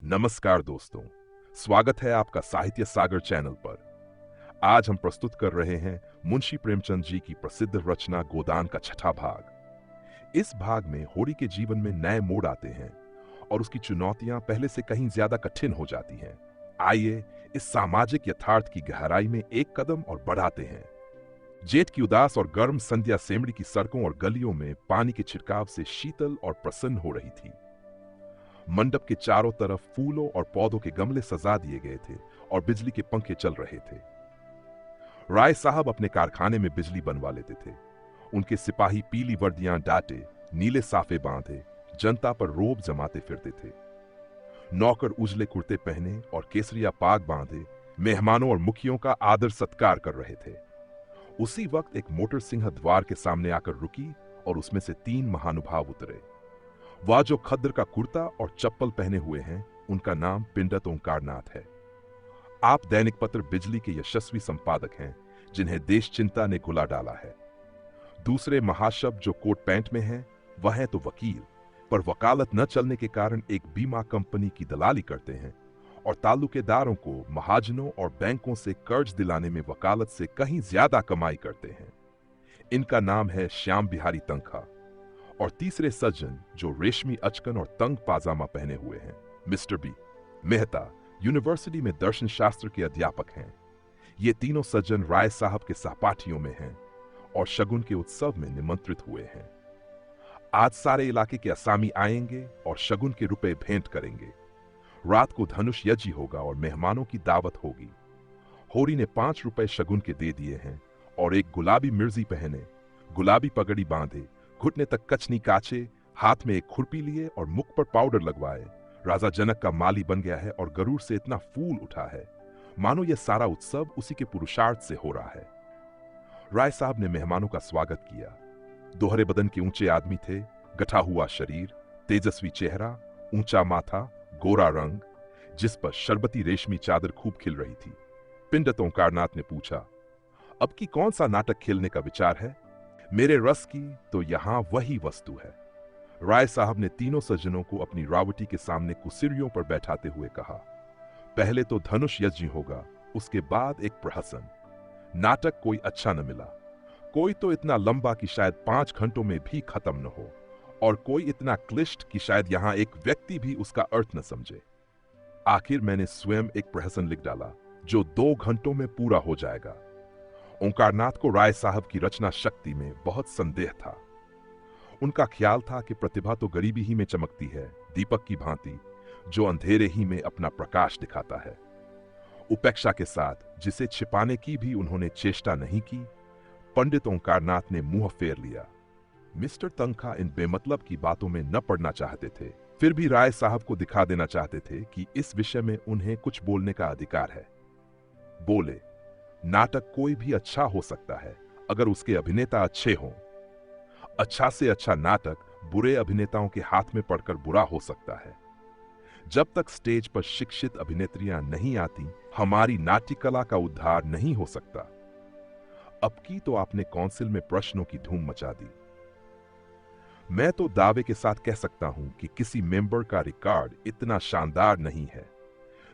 नमस्कार दोस्तों, स्वागत है आपका साहित्य सागर चैनल पर। आज हम प्रस्तुत कर रहे हैं मुंशी प्रेमचंद जी की प्रसिद्ध रचना गोदान का छठा भाग। इस भाग में होरी के जीवन में नए मोड़ आते हैं और उसकी चुनौतियां पहले से कहीं ज्यादा कठिन हो जाती हैं। आइए इस सामाजिक यथार्थ की गहराई में एक कदम और बढ़ाते हैं। जेठ की उदास और गर्म संध्या सेमड़ी की सड़कों और गलियों में पानी के छिड़काव से शीतल और प्रसन्न हो रही थी। मंडप के चारों तरफ फूलों और पौधों के गमले सजा दिए गए थे और बिजली के पंखे चल रहे थे। राय साहब अपने कारखाने में बिजली बनवा लेते थे। उनके सिपाही पीली वर्दियां डाटे, नीले साफे बांधे जनता पर रोब जमाते फिरते थे। नौकर उजले कुर्ते पहने और केसरिया पाग बांधे मेहमानों और मुखियों का आदर सत्कार कर रहे थे। उसी वक्त एक मोटर सिंह द्वार के सामने आकर रुकी और उसमें से 3 महानुभाव उतरे। वह जो खद्र का कुर्ता और चप्पल पहने हुए हैं, उनका नाम पिंडत ओंकारनाथ है। आप दैनिक पत्र बिजली के यशस्वी संपादक हैं, जिन्हें देश चिंता ने घुला डाला है। दूसरे महाशब्द जो कोट पैंट में हैं, वह है तो वकील, पर वकालत न चलने के कारण एक बीमा कंपनी की दलाली करते हैं और ताल्लुकेदारों को महाजनों और बैंकों से कर्ज दिलाने में वकालत से कहीं ज्यादा कमाई करते हैं। इनका नाम है श्याम बिहारी तनखा। और तीसरे सज्जन जो रेशमी अचकन और तंग पाजामा पहने हुए हैं, मिस्टर बी मेहता, यूनिवर्सिटी में दर्शन शास्त्र के अध्यापक हैं। ये तीनों सज्जन राय साहब के सहपाठियों में हैं और शगुन के उत्सव में निमंत्रित हुए हैं। आज सारे इलाके के असामी आएंगे और शगुन के रुपए भेंट करेंगे। रात को धनुष यज्ञ होगा और मेहमानों की दावत होगी। होरी ने 5 रुपए शगुन के दे दिए हैं और एक गुलाबी मिर्जी पहने, गुलाबी पगड़ी बांधे, घुटने तक कचनी काचे, हाथ में एक खुरपी लिए और मुख पर पाउडर लगवाए राजा जनक का माली बन गया है और गरुड़ से इतना फूल उठा है मानो यह सारा उत्सव उसी के पुरुषार्थ से हो रहा है। राय साहब ने मेहमानों का स्वागत किया। दोहरे बदन के ऊंचे आदमी थे, गठा हुआ शरीर, तेजस्वी चेहरा, ऊंचा माथा, गोरा रंग, जिस पर शरबती रेशमी चादर खूब खिल रही थी। पिंडत ओंकारनाथ ने पूछा, अब की कौन सा नाटक खेलने का विचार है? मेरे रस की तो यहां वही वस्तु है। राय साहब ने तीनों सज्जनों को अपनी रावटी के सामने कुसिरियों पर बैठाते हुए कहा, पहले तो धनुष यज्ञ होगा, उसके बाद एक प्रहसन। नाटक कोई अच्छा न मिला। कोई तो इतना लंबा कि शायद 5 घंटों में भी खत्म न हो, और कोई इतना क्लिष्ट कि शायद यहां एक व्यक्ति भी उसका अर्थ न समझे। आखिर मैंने स्वयं एक प्रहसन लिख डाला जो 2 घंटों में पूरा हो जाएगा। ओंकारनाथ को राय साहब की रचना शक्ति में बहुत संदेह था। उनका ख्याल था कि प्रतिभा तो गरीबी ही में चमकती है, दीपक की भांति जो अंधेरे ही में अपना प्रकाश दिखाता है। उपेक्षा के साथ जिसे छिपाने की भी उन्होंने चेष्टा नहीं की, पंडित ओंकारनाथ ने मुंह फेर लिया। मिस्टर तनखा इन बेमतलब की बातों में न पड़ना चाहते थे, फिर भी राय साहब को दिखा देना चाहते थे कि इस विषय में उन्हें कुछ बोलने का अधिकार है। बोले, नाटक कोई भी अच्छा हो सकता है अगर उसके अभिनेता अच्छे हों। अच्छा से अच्छा नाटक बुरे अभिनेताओं के हाथ में पड़कर बुरा हो सकता है। जब तक स्टेज पर शिक्षित अभिनेत्रियां नहीं आती, हमारी नाट्य कला का उद्धार नहीं हो सकता। अब की तो आपने काउंसिल में प्रश्नों की धूम मचा दी। मैं तो दावे के साथ कह सकता हूं कि किसी मेंबर का रिकॉर्ड इतना शानदार नहीं है।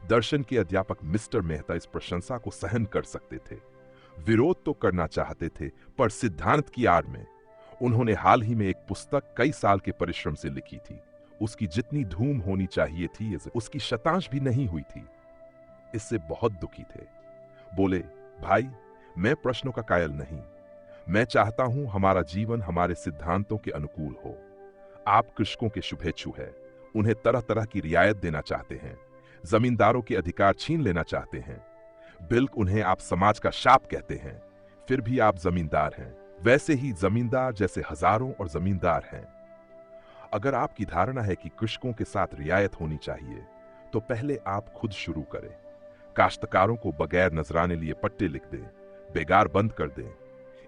दर्शन के अध्यापक मिस्टर मेहता इस प्रशंसा को सहन कर सकते थे, विरोध तो करना चाहते थे, पर सिद्धांत की आड़ में। उन्होंने हाल ही में एक पुस्तक कई साल के परिश्रम से लिखी थी। उसकी जितनी धूम होनी चाहिए थी, उसकी शतांश भी नहीं हुई थी। इससे बहुत दुखी थे। बोले, भाई, मैं प्रश्नों का कायल नहीं। मैं चाहता हूं हमारा जीवन हमारे सिद्धांतों के अनुकूल हो। आप कृषकों के शुभेच्छु है, उन्हें तरह तरह की रियायत देना चाहते हैं, जमींदारों के अधिकार छीन लेना चाहते हैं। बिल्क उन्हें आप समाज का शाप कहते हैं, फिर भी आप जमींदार हैं। वैसे ही जमींदार जैसे हजारों और जमींदार हैं। अगर आपकी धारणा है कि कृषकों के साथ रियायत होनी चाहिए, तो पहले आप खुद शुरू करें। काश्तकारों को बगैर नजराने लिए पट्टे लिख दें, बेगार बंद कर दें,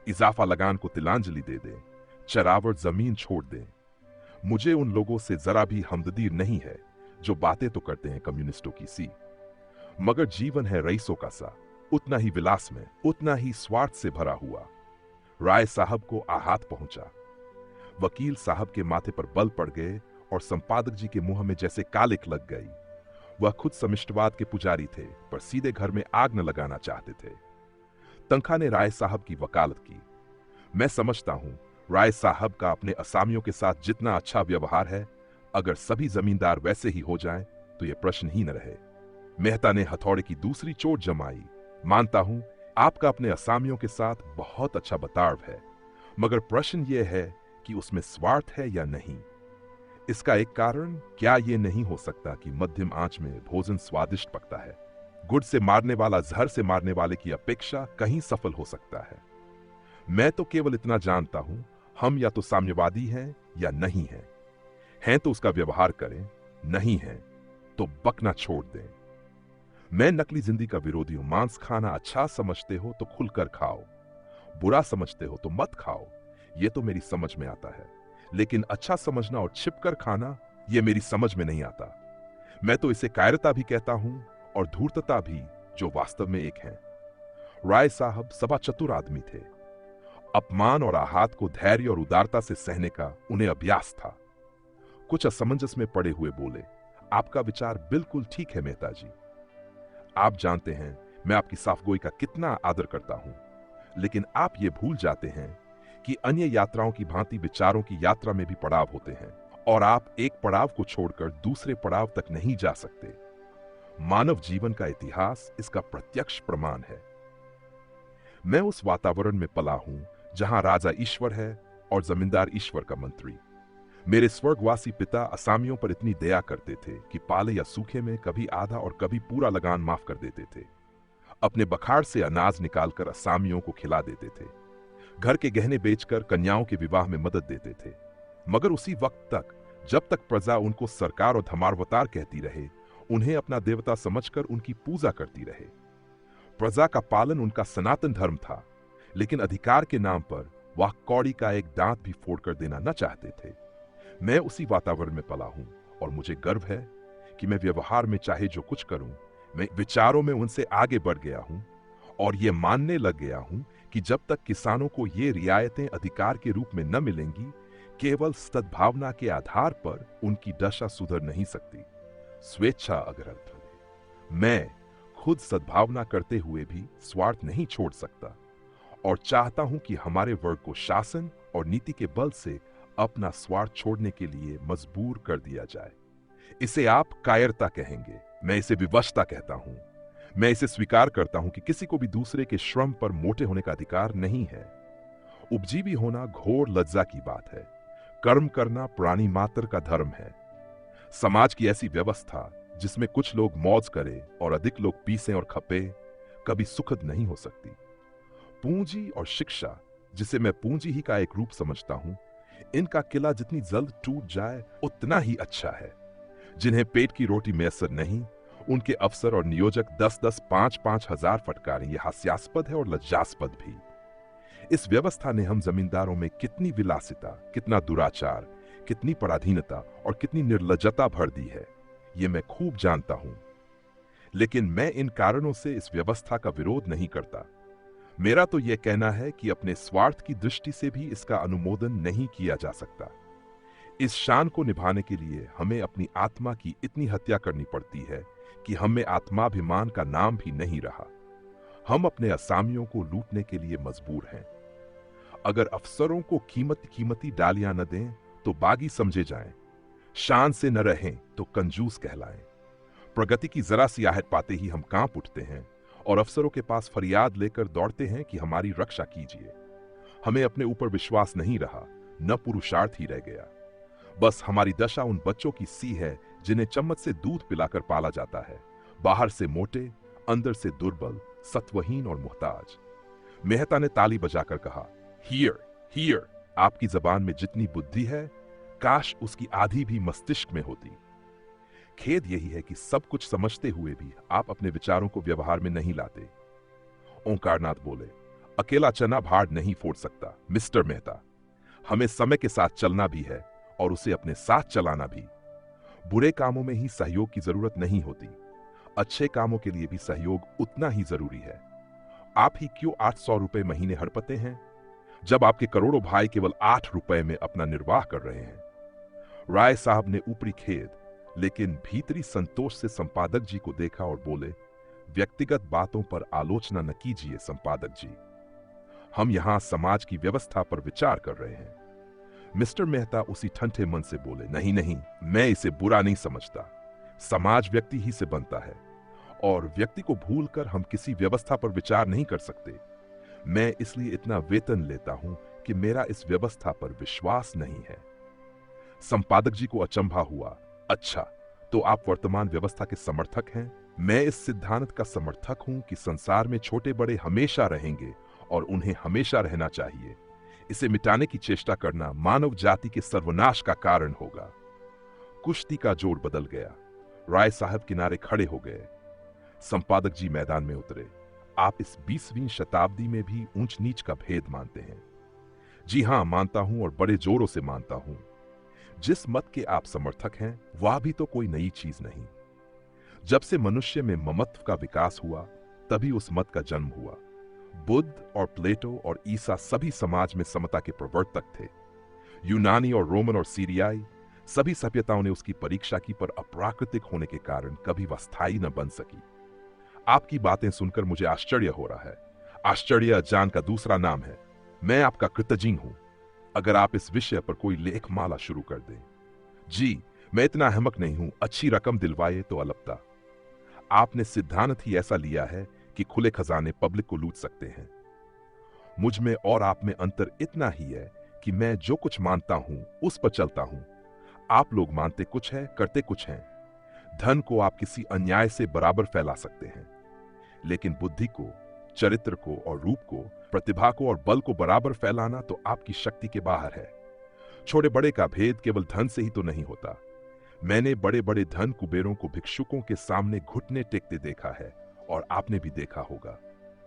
इजाफा लगान को तिलांजलि दे दें, चरावर जमीन छोड़ दें। मुझे उन लोगों से जरा भी हमदर्दी नहीं है जो बातें तो करते हैं कम्युनिस्टों की सी, मगर जीवन है रईसों का सा, उतना ही विलास में, उतना ही स्वार्थ से भरा हुआ। राय साहब को आघात पहुंचा। वकील साहब के माथे पर बल पड़ गए और संपादक जी के मुंह में जैसे कालिक लग गई। वह खुद समिष्टवाद के पुजारी थे, पर सीधे घर में आग न लगाना चाहते थे। तनखा ने राय साहब की वकालत की। मैं समझता हूं राय साहब का अपने असामियों के साथ जितना अच्छा व्यवहार है, अगर सभी जमींदार वैसे ही हो जाएं, तो यह प्रश्न ही न रहे। मेहता ने हथौड़े की दूसरी चोट जमाई। मानता हूं आपका अपने असामियों के साथ बहुत अच्छा बर्ताव है, मगर प्रश्न यह है कि उसमें स्वार्थ है या नहीं। इसका एक कारण क्या यह नहीं हो सकता कि मध्यम आंच में भोजन स्वादिष्ट पकता है? गुड़ से मारने वाला जहर से मारने वाले की अपेक्षा कहीं सफल हो सकता है। मैं तो केवल इतना जानता हूं, हम या तो साम्यवादी हैं या नहीं हैं। हैं तो उसका व्यवहार करें, नहीं हैं तो बकना छोड़ दें। मैं नकली जिंदगी का विरोधी हूं। मांस खाना अच्छा समझते हो तो खुलकर खाओ, बुरा समझते हो तो मत खाओ। यह तो मेरी समझ में आता है, लेकिन अच्छा समझना और छिपकर खाना, यह मेरी समझ में नहीं आता। मैं तो इसे कायरता भी कहता हूं और धूर्तता भी, जो वास्तव में एक है। राय साहब सभा चतुर आदमी थे। अपमान और आहत को धैर्य और उदारता से सहने का उन्हें अभ्यास था। कुछ असमंजस में पड़े हुए बोले, आपका विचार बिल्कुल ठीक है मेहता जी। आप जानते हैं मैं आपकी साफगोई का कितना आदर करता हूं, लेकिन आप ये भूल जाते हैं कि अन्य यात्राओं की भांति विचारों की यात्रा में भी पड़ाव होते हैं, और आप एक पड़ाव को छोड़कर दूसरे पड़ाव तक नहीं जा सकते। मानव जीवन का इतिहास इसका प्रत्यक्ष प्रमाण है। मैं उस वातावरण में पला हूं जहां राजा ईश्वर है और जमींदार ईश्वर का मंत्री। मेरे स्वर्गवासी पिता असामियों पर इतनी दया करते थे कि पाले या सूखे में कभी आधा और कभी पूरा लगान माफ कर देते थे। अपने बखाड़ से अनाज निकालकर असामियों को खिला देते थे। घर के गहने बेचकर कन्याओं के विवाह में मदद देते थे। मगर उसी वक्त तक, जब तक प्रजा उनको सरकार और धमारवतार कहती रहे, उन्हें अपना देवता समझकर उनकी पूजा करती रहे। प्रजा का पालन उनका सनातन धर्म था, लेकिन अधिकार के नाम पर वह कौड़ी का एक दांत भी फोड़कर देना न चाहते थे। मैं उसी वातावरण में पला हूं और मुझे गर्व है कि मैं व्यवहार में चाहे जो कुछ करूं, मैं विचारों में उनसे आगे बढ़ गया हूं और यह मानने लग गया हूं कि जब तक किसानों को ये रियायतें अधिकार के रूप में न मिलेंगी, केवल सद्भावना के आधार पर उनकी दशा सुधर नहीं सकती। स्वेच्छा अगर अर्थ हो, मैं खुद सद्भावना करते हुए भी स्वार्थ नहीं छोड़ सकता और चाहता हूं कि हमारे वर्ग को शासन और नीति के बल से अपना स्वार्थ छोड़ने के लिए मजबूर कर दिया जाए। इसे आप कायरता कहेंगे, मैं इसे विवशता कहता हूं। मैं इसे स्वीकार करता हूं कि किसी को भी दूसरे के श्रम पर मोटे होने का अधिकार नहीं है। उपजीवी होना घोर लज्जा की बात है। कर्म करना प्राणी मात्र का धर्म है। समाज की ऐसी व्यवस्था जिसमें कुछ लोग मौज करें और अधिक लोग पीसें और खपे, कभी सुखद नहीं हो सकती। पूंजी और शिक्षा, जिसे मैं पूंजी ही का एक रूप समझता हूं, इनका किला जितनी जल्द टूट जाए उतना ही अच्छा है। जिन्हें पेट की रोटी मैसर नहीं, उनके अफसर और नियोजक 10-10, 5-5 हजार फटकारें, यह हास्यास्पद है और लज्जास्पद भी। इस व्यवस्था ने हम जमींदारों में कितनी विलासिता, कितना दुराचार, कितनी पराधीनता और कितनी निर्लज्जता भर दी है, यह मैं खूब जानता हूं। लेकिन मैं इन कारणों से इस व्यवस्था का विरोध नहीं करता। मेरा तो यह कहना है कि अपने स्वार्थ की दृष्टि से भी इसका अनुमोदन नहीं किया जा सकता। इस शान को निभाने के लिए हमें अपनी आत्मा की इतनी हत्या करनी पड़ती है कि हमें आत्माभिमान का नाम भी नहीं रहा। हम अपने असामियों को लूटने के लिए मजबूर हैं। अगर अफसरों को कीमती डालियां न दें तो बागी समझे जाएं, शान से न रहें तो कंजूस कहलाएं। प्रगति की जरा सी आहट पाते ही हम कांप उठते हैं और अफसरों के पास फरियाद लेकर दौड़ते हैं कि हमारी रक्षा कीजिए। हमें अपने ऊपर विश्वास नहीं रहा, न पुरुषार्थ ही रह गया। बस हमारी दशा उन बच्चों की सी है जिन्हें चम्मच से दूध पिलाकर पाला जाता है, बाहर से मोटे, अंदर से दुर्बल, सत्वहीन और मुहताज। मेहता ने ताली बजाकर कहा, हियर हियर। आपकी जबान में जितनी बुद्धि है, काश उसकी आधी भी मस्तिष्क में होती। खेद यही है कि सब कुछ समझते हुए भी आप अपने विचारों को व्यवहार में नहीं लाते। ओंकारनाथ बोले, अकेला चना भाड़ नहीं फोड़ सकता मिस्टर मेहता। हमें समय के साथ चलना भी है और उसे अपने साथ चलाना भी। बुरे कामों में ही सहयोग की जरूरत नहीं होती, अच्छे कामों के लिए भी सहयोग उतना ही जरूरी है। आप ही क्यों 800 रुपए महीने हड़पते हैं, जब आपके करोड़ों भाई केवल 8 रुपए में अपना निर्वाह कर रहे हैं। राय साहब ने ऊपरी खेद, लेकिन भीतरी संतोष से संपादक जी को देखा और बोले, व्यक्तिगत बातों पर आलोचना न कीजिए संपादक जी, हम यहां समाज की व्यवस्था पर विचार कर रहे हैं। मिस्टर मेहता उसी ठंडे मन से बोले, नहीं नहीं, मैं इसे बुरा नहीं समझता। समाज व्यक्ति ही से बनता है और व्यक्ति को भूलकर हम किसी व्यवस्था पर विचार नहीं कर सकते। मैं इसलिए इतना वेतन लेता हूं कि मेरा इस व्यवस्था पर विश्वास नहीं है। संपादक जी को अचंभा हुआ, अच्छा, तो आप वर्तमान व्यवस्था के समर्थक हैं? मैं इस सिद्धांत का समर्थक हूं कि संसार में छोटे बड़े हमेशा रहेंगे और उन्हें हमेशा रहना चाहिए। इसे मिटाने की चेष्टा करना मानव जाति के सर्वनाश का कारण होगा। कुश्ती का जोर बदल गया। राय साहब किनारे खड़े हो गए। संपादक जी मैदान में उतरे। आप इस 20वीं शताब्दी में भी ऊंच नीच का भेद मानते हैं? जी हां, मानता हूं और बड़े जोरों से मानता हूं। जिस मत के आप समर्थक हैं वह भी तो कोई नई चीज नहीं। जब से मनुष्य में ममत्व का विकास हुआ तभी उस मत का जन्म हुआ। बुद्ध और प्लेटो और ईसा सभी समाज में समता के प्रवर्तक थे। यूनानी और रोमन और सीरियाई सभी सभ्यताओं ने उसकी परीक्षा की, पर अप्राकृतिक होने के कारण कभी वह स्थायी न बन सकी। आपकी बातें सुनकर मुझे आश्चर्य हो रहा है। आश्चर्य अज्ञान का दूसरा नाम है। मैं आपका कृतज्ञ हूं अगर आप इस विषय पर कोई लेख माला शुरू कर दें। जी, मैं इतना अहमक नहीं हूं। अच्छी रकम दिलवाए तो अलबत्ता। आपने सिद्धांत ही ऐसा लिया है कि खुले खजाने पब्लिक को लूट सकते हैं। मुझ में और आप में अंतर इतना ही है कि मैं जो कुछ मानता हूं उस पर चलता हूं। आप लोग मानते कुछ है, करते कुछ हैं। धन को आप किसी अन्याय से बराबर फैला सकते हैं, लेकिन बुद्धि को, चरित्र को और रूप को, प्रतिभा को और बल को बराबर फैलाना तो आपकी शक्ति के बाहर है। छोटे बड़े का भेद केवल धन से ही तो नहीं होता। मैंने बड़े बड़े धन कुबेरों को भिक्षुकों के सामने घुटने टेकते देखा है, और आपने भी देखा होगा।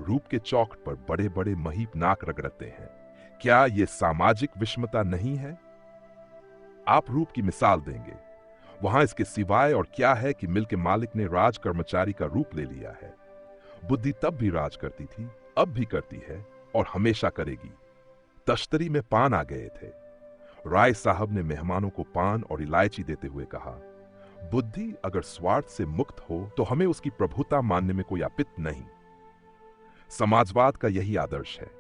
रूप के चौखट पर बड़े बड़े महीप नाक रगड़ते हैं। क्या यह सामाजिक विषमता नहीं है? आप रूप की मिसाल देंगे, वहां इसके सिवाय और क्या है कि मिल के मालिक ने राज कर्मचारी का रूप ले लिया है। बुद्धि तब भी राज करती थी, अब भी करती है और हमेशा करेगी। तश्तरी में पान आ गए थे। राय साहब ने मेहमानों को पान और इलायची देते हुए कहा, बुद्धि अगर स्वार्थ से मुक्त हो तो हमें उसकी प्रभुता मानने में कोई आपत्ति नहीं। समाजवाद का यही आदर्श है।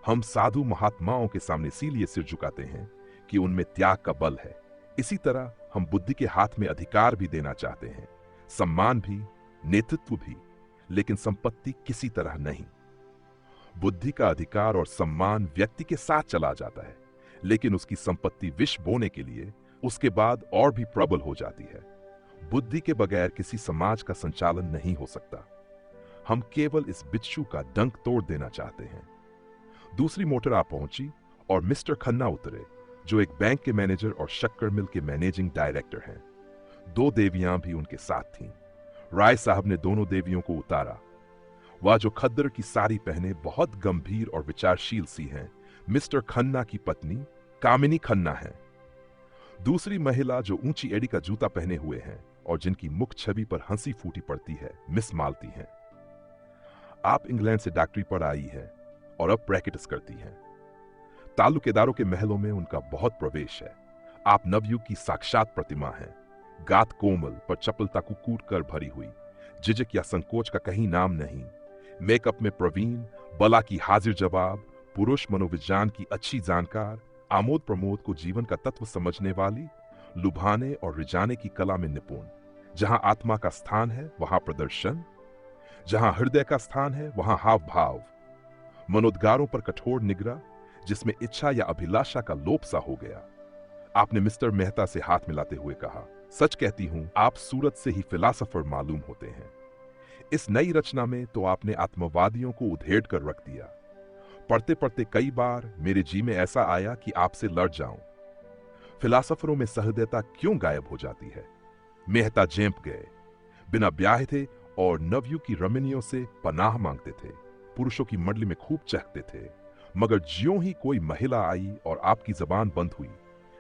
हम साधु महात्माओं के सामने इसीलिए सिर झुकाते हैं कि उनमें त्याग का बल है। इसी तरह हम बुद्धि के हाथ में अधिकार भी देना चाहते हैं, सम्मान भी, नेतृत्व भी, लेकिन संपत्ति किसी तरह नहीं। बुद्धि का अधिकार और सम्मान व्यक्ति के साथ चला जाता है, लेकिन उसकी संपत्ति विष बोने के लिए उसके बाद और भी प्रबल हो जाती है। बुद्धि के बगैर किसी समाज का संचालन नहीं हो सकता। हम केवल इस बिच्छू का डंक तोड़ देना चाहते हैं। दूसरी मोटर आ पहुंची और मिस्टर खन्ना उतरे, जो एक बैंक के मैनेजर और शक्कर मिल के मैनेजिंग डायरेक्टर हैं। 2 देवियां भी उनके साथ थीं। राय साहब ने दोनों देवियों को उतारा। वह जो खद्दर की साड़ी पहने बहुत गंभीर और विचारशील सी हैं, मिस्टर खन्ना की पत्नी कामिनी खन्ना है। दूसरी महिला जो ऊंची एड़ी का जूता पहने हुए हैं और जिनकी मुख छवि पर हंसी फूटी पड़ती है, मिस मालती हैं। आप इंग्लैंड से डॉक्टरी पर आई है और अब प्रैक्टिस करती हैं। ताल्लुकेदारों के महलों में उनका बहुत प्रवेश है। आप नवयुग की साक्षात प्रतिमा हैं। गात कोमल पर चपलता को कूट कर भरी हुई, झिझक या संकोच का कहीं नाम नहीं। मेकअप में प्रवीण, बला की हाजिर जवाब, पुरुष मनोविज्ञान की अच्छी जानकार, आमोद प्रमोद को जीवन का तत्व समझने वाली, लुभाने और रिझाने की कला में निपुण। जहां आत्मा का स्थान है वहां प्रदर्शन, जहां हृदय का स्थान है वहां हाव भाव। मनोद्गारों पर कठोर निग्रह, जिसमें इच्छा या अभिलाषा का लोप सा हो गया। आपने मिस्टर मेहता से हाथ मिलाते हुए कहा, सच कहती हूं, आप सूरत से ही फिलासफर मालूम होते हैं। इस नई रचना में तो आपने आत्मवादियों को उधेड़ कर रख दिया। पढ़ते पढ़ते कई बार मेरे जी में ऐसा आया कि आपसे लड़ जाऊं। फिलासफरों में सहृदयता क्यों गायब हो जाती है? मेहता जेंप गए। बिना ब्याह थे और नवयुग की रमणियों से पनाह मांगते थे। पुरुषों की मंडली में खूब चहकते थे, मगर ज्यों ही कोई महिला आई और आपकी जबान बंद हुई,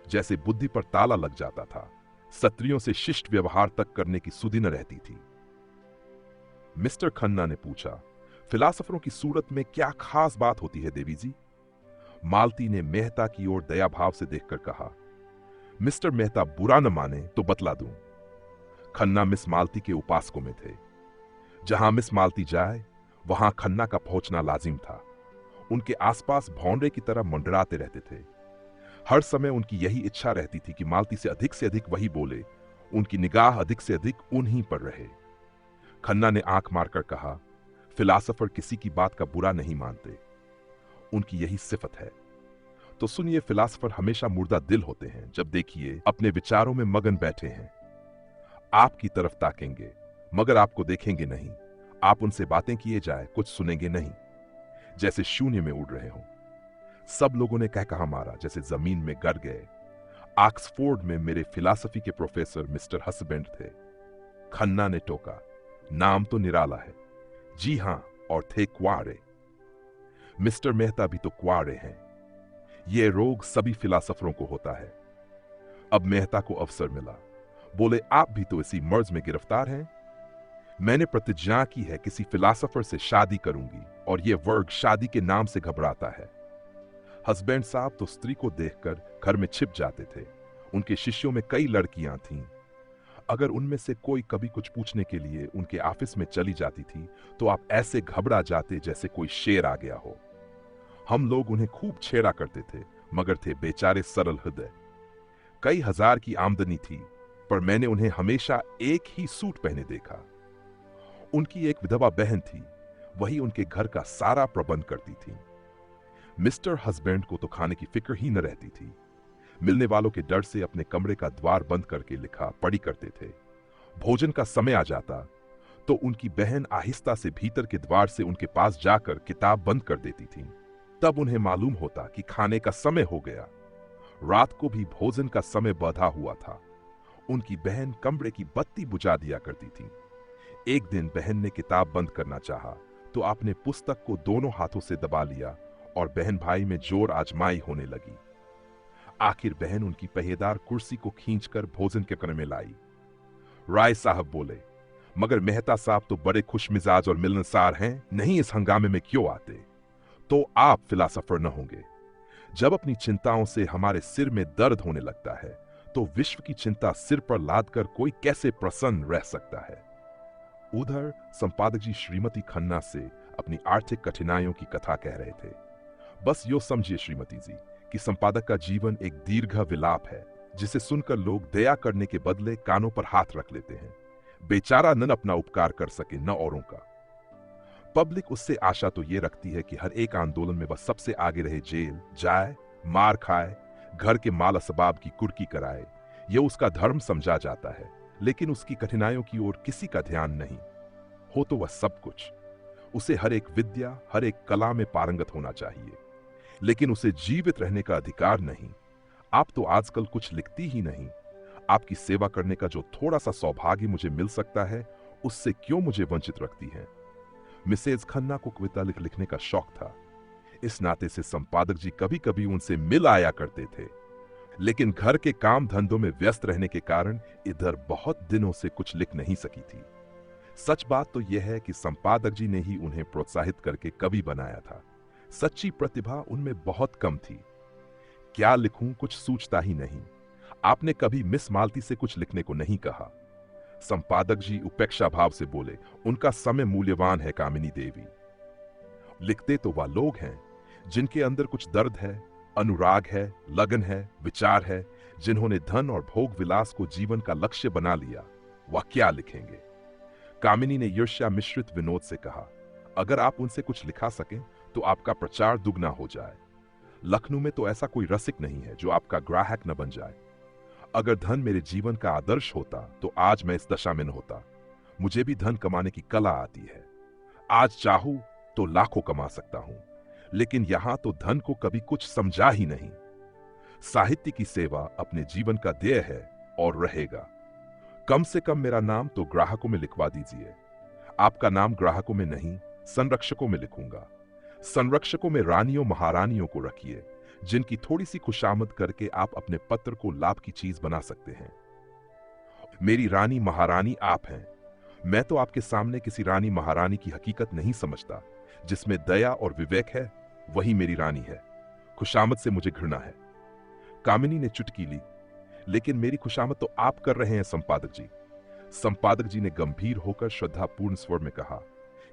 जैसे बुद्धि पर ताला लग जाता था। सत्रियों से शिष्ट व्यवहार तक करने की सुधि न रहती थी। मिस्टर खन्ना ने पूछा, फिलासफरों की सूरत में क्या खास बात होती है देवी जी? मालती ने मेहता की ओर दया भाव से देखकर कहा, मिस्टर मेहता बुरा न माने तो बतला दूं। खन्ना मिस मालती के उपासकों में थे। जहां मिस मालती जाए वहां खन्ना का पहुंचना लाजिम था। उनके आसपास भौंडे की तरह मंडराते रहते थे। हर समय उनकी यही इच्छा रहती थी कि मालती से अधिक वही बोले, उनकी निगाह अधिक से अधिक उन्हीं पर रहे। खन्ना ने आंख मारकर कहा, फिलासफर किसी की बात का बुरा नहीं मानते, उनकी यही सिफत है। तो सुनिए, फिलासफर हमेशा मुर्दा दिल होते हैं। जब देखिए अपने विचारों में मगन बैठे हैं, आपकी तरफ ताकेंगे मगर आपको देखेंगे नहीं। आप उनसे बातें किए जाए, कुछ सुनेंगे नहीं, जैसे शून्य में उड़ रहे हों। सब लोगों ने कह कहा मारा जैसे जमीन में गर गए। ऑक्सफोर्ड में मेरे फिलॉसफी के प्रोफेसर मिस्टर हसबैंड थे। खन्ना ने टोका, नाम तो निराला है। जी हां, और थे क्वारे। मिस्टर मेहता भी तो क्वारे हैं। यह रोग सभी फिलॉसफरों को होता है। अब मेहता को अवसर मिला। बोले, आप भी तो इसी मर्ज में गिरफ्तार हैं। मैंने प्रतिज्ञा की है किसी फिलॉसफर से शादी करूंगी, और यह वर्ग शादी के नाम से घबराता है। हस्बैंड साहब तो स्त्री को देखकर घर में छिप जाते थे। उनके शिष्यों में कई लड़कियां थीं। अगर उनमें से कोई कभी कुछ पूछने के लिए उनके ऑफिस में चली जाती थी तो आप ऐसे घबरा जाते जैसे कोई शेर आ गया हो। हम लोग उन्हें खूब छेड़ा करते थे, मगर थे बेचारे सरल हृदय। कई हजार की आमदनी थी, पर मैंने उन्हें हमेशा एक ही सूट पहने देखा। उनकी एक विधवा बहन थी, वही उनके घर का सारा प्रबंध करती थी। मिस्टर हस्बैंड को तो खाने की फिक्र ही न रहती थी। मिलने वालों के डर से अपने कमरे का द्वार बंद करके लिखा पढ़ी करते थे। भोजन का समय आ जाता तो उनकी बहन आहिस्ता से भीतर के द्वार से उनके पास जाकर किताब बंद कर देती थी। तब उन्हें मालूम होता कि खाने का समय हो गया। रात को भी भोजन का समय बाधा हुआ था। उनकी बहन कमरे की बत्ती बुझा दिया करती थी। एक दिन बहन ने किताब बंद करना चाहा तो आपने पुस्तक को दोनों हाथों से दबा लिया और बहन भाई में जोर आजमाई होने लगी। आखिर बहन उनकी पहिएदार कुर्सी को खींचकर भोजन के कोने में लाई। राय साहब बोले, मगर मेहता साहब तो बड़े खुश मिजाज और मिलनसार हैं, नहीं इस हंगामे में क्यों आते? तो आप फिलॉसफर न होंगे। जब अपनी चिंताओं से हमारे सिर में दर्द होने लगता है तो विश्व की चिंता सिर पर लादकर कोई कैसे प्रसन्न रह सकता है? उधर संपादक जी श्रीमती खन्ना से अपनी आर्थिक कठिनाइयों की कथा कह रहे थे। बस यो समझिए श्रीमती जी कि संपादक का जीवन एक दीर्घ विलाप है, जिसे सुनकर लोग दया करने के बदले कानों पर हाथ रख लेते हैं। बेचारा न अपना उपकार कर सके न औरों का। पब्लिक उससे आशा तो ये रखती है कि हर एक आंदोलन में बस सबसे आगे रहे, जेल जाए, मार खाए, घर के माल असबाब की कुर्की कराए। यह उसका धर्म समझा जाता है, लेकिन उसकी कठिनाइयों की ओर किसी का ध्यान नहीं हो। तो वह सब कुछ, उसे हर एक विद्या, हर एक कला में पारंगत होना चाहिए, लेकिन उसे जीवित रहने का अधिकार नहीं। आप तो आजकल कुछ लिखती ही नहीं। आपकी सेवा करने का जो थोड़ा सा सौभाग्य मुझे मिल सकता है, उससे क्यों मुझे वंचित रखती हैं? मिसेज खन्ना को कविता लिखने का शौक था। इस नाते से संपादक जी कभी कभी उनसे मिल आया करते थे, लेकिन घर के काम धंधों में व्यस्त रहने के कारण इधर बहुत दिनों से कुछ लिख नहीं सकी थी। सच बात तो यह है कि संपादक जी ने ही उन्हें प्रोत्साहित करके कवि बनाया था। सच्ची प्रतिभा उनमें बहुत कम थी। क्या लिखूं, कुछ सूझता ही नहीं। आपने कभी मिस मालती से कुछ लिखने को नहीं कहा। संपादक जी उपेक्षा भाव से बोले, उनका समय मूल्यवान है कामिनी देवी। लिखते तो वह लोग हैं जिनके अंदर कुछ दर्द है, अनुराग है, लगन है, विचार है, जिन्होंने धन और भोग विलास को जीवन का लक्ष्य बना लिया। वह क्या लिखेंगे? कामिनी ने ईर्ष्या मिश्रित विनोद से कहा, अगर आप उनसे कुछ लिखा सकें तो आपका प्रचार दुगना हो जाए। लखनऊ में तो ऐसा कोई रसिक नहीं है जो आपका ग्राहक न बन जाए। अगर धन मेरे जीवन का आदर्श होता तो आज मैं इस दशा में न होता। मुझे भी धन कमाने की कला आती है। आज चाहूं तो लाखों कमा सकता हूं, लेकिन यहां तो धन को कभी कुछ समझा ही नहीं। साहित्य की सेवा अपने जीवन का ध्येय है और रहेगा। कम से कम मेरा नाम तो ग्राहकों में लिखवा दीजिए। आपका नाम ग्राहकों में नहीं, संरक्षकों में लिखूंगा। संरक्षकों में रानियों महारानियों को रखिए, जिनकी थोड़ी सी खुशामद करके आप अपने पत्र को लाभ की चीज बना सकते हैं। मेरी रानी महारानी आप हैं। मैं तो आपके सामने किसी रानी महारानी की हकीकत नहीं समझता। जिसमें दया और विवेक है, वही मेरी रानी है। खुशामद से मुझे घृणा है। कामिनी ने चुटकी ली, लेकिन मेरी खुशामद तो आप कर रहे हैं संपादक जी। संपादक जी ने गंभीर होकर श्रद्धापूर्ण स्वर में कहा,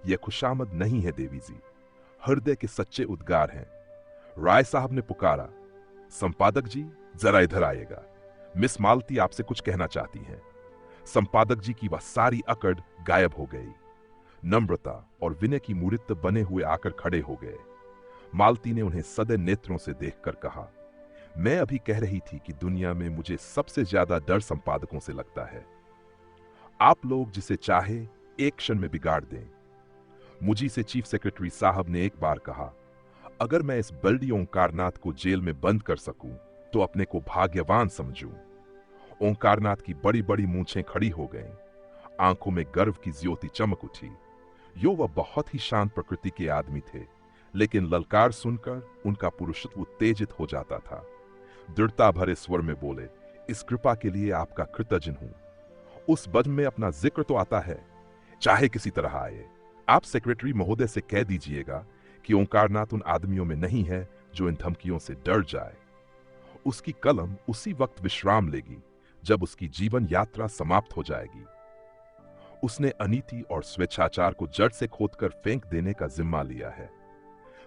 यह खुशामद नहीं है देवी जी, हृदय के सच्चे उद्गार हैं। राय साहब ने पुकारा, संपादक जी जरा इधर आइएगा, मिस मालती आपसे कुछ कहना चाहती हैं। संपादक जी की वह सारी अकड़ गायब हो गई। नम्रता और विनय की मूर्ति बने हुए आकर खड़े हो गए। मालती ने उन्हें सदै नेत्रों से देखकर कहा, मैं अभी कह रही थी कि दुनिया में मुझे सबसे ज्यादा डर संपादकों से लगता है। आप लोग जिसे चाहे एक क्षण में बिगाड़ दें। मुझी से चीफ सेक्रेटरी साहब ने एक बार कहा, अगर मैं इस बल्डी ओंकारनाथ को जेल में बंद कर सकूं तो अपने को भाग्यवान समझूं। ओंकारनाथ की बड़ी बड़ी मूंछें खड़ी हो गईं, आंखों में गर्व की ज्योति चमक उठी। यो वह बहुत ही शांत प्रकृति के आदमी थे, लेकिन ललकार सुनकर उनका पुरुषत्व उत्तेजित हो जाता था। दृढ़ता भरे स्वर में बोले, इस कृपा के लिए आपका कृतज्ञ हूं। उस बद में अपना जिक्र तो आता है, चाहे किसी तरह आए। आप सेक्रेटरी महोदय से कह दीजिएगा कि ओंकारनाथ उन आदमियों में नहीं है जो इन धमकियों से डर जाए। उसकी कलम उसी वक्त विश्राम लेगी जब उसकी जीवन यात्रा समाप्त हो जाएगी। उसने अनीति और स्वेच्छाचार को जड़ से खोदकर फेंक देने का जिम्मा लिया है।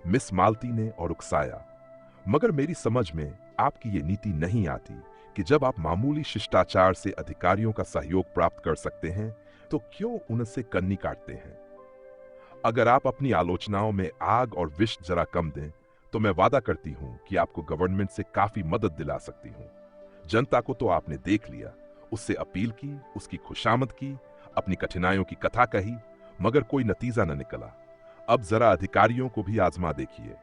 मिस मालती ने और उकसाया, मगर मेरी समझ में आपकी ये नीति नहीं आती कि जब आप मामूली शिष्टाचार से अधिकारियों का सहयोग प्राप्त कर सकते हैं तो क्यों उनसे कन्नी काटते हैं। अगर आप अपनी आलोचनाओं में आग और विष जरा कम दें तो मैं वादा करती हूं कि आपको गवर्नमेंट से काफी मदद दिला सकती हूं। जनता को तो आपने देख लिया, उससे अपील की, उसकी खुशामद की, अपनी कठिनाइयों की कथा कही, मगर कोई नतीजा न निकला। अब जरा अधिकारियों को भी आजमा देखिए।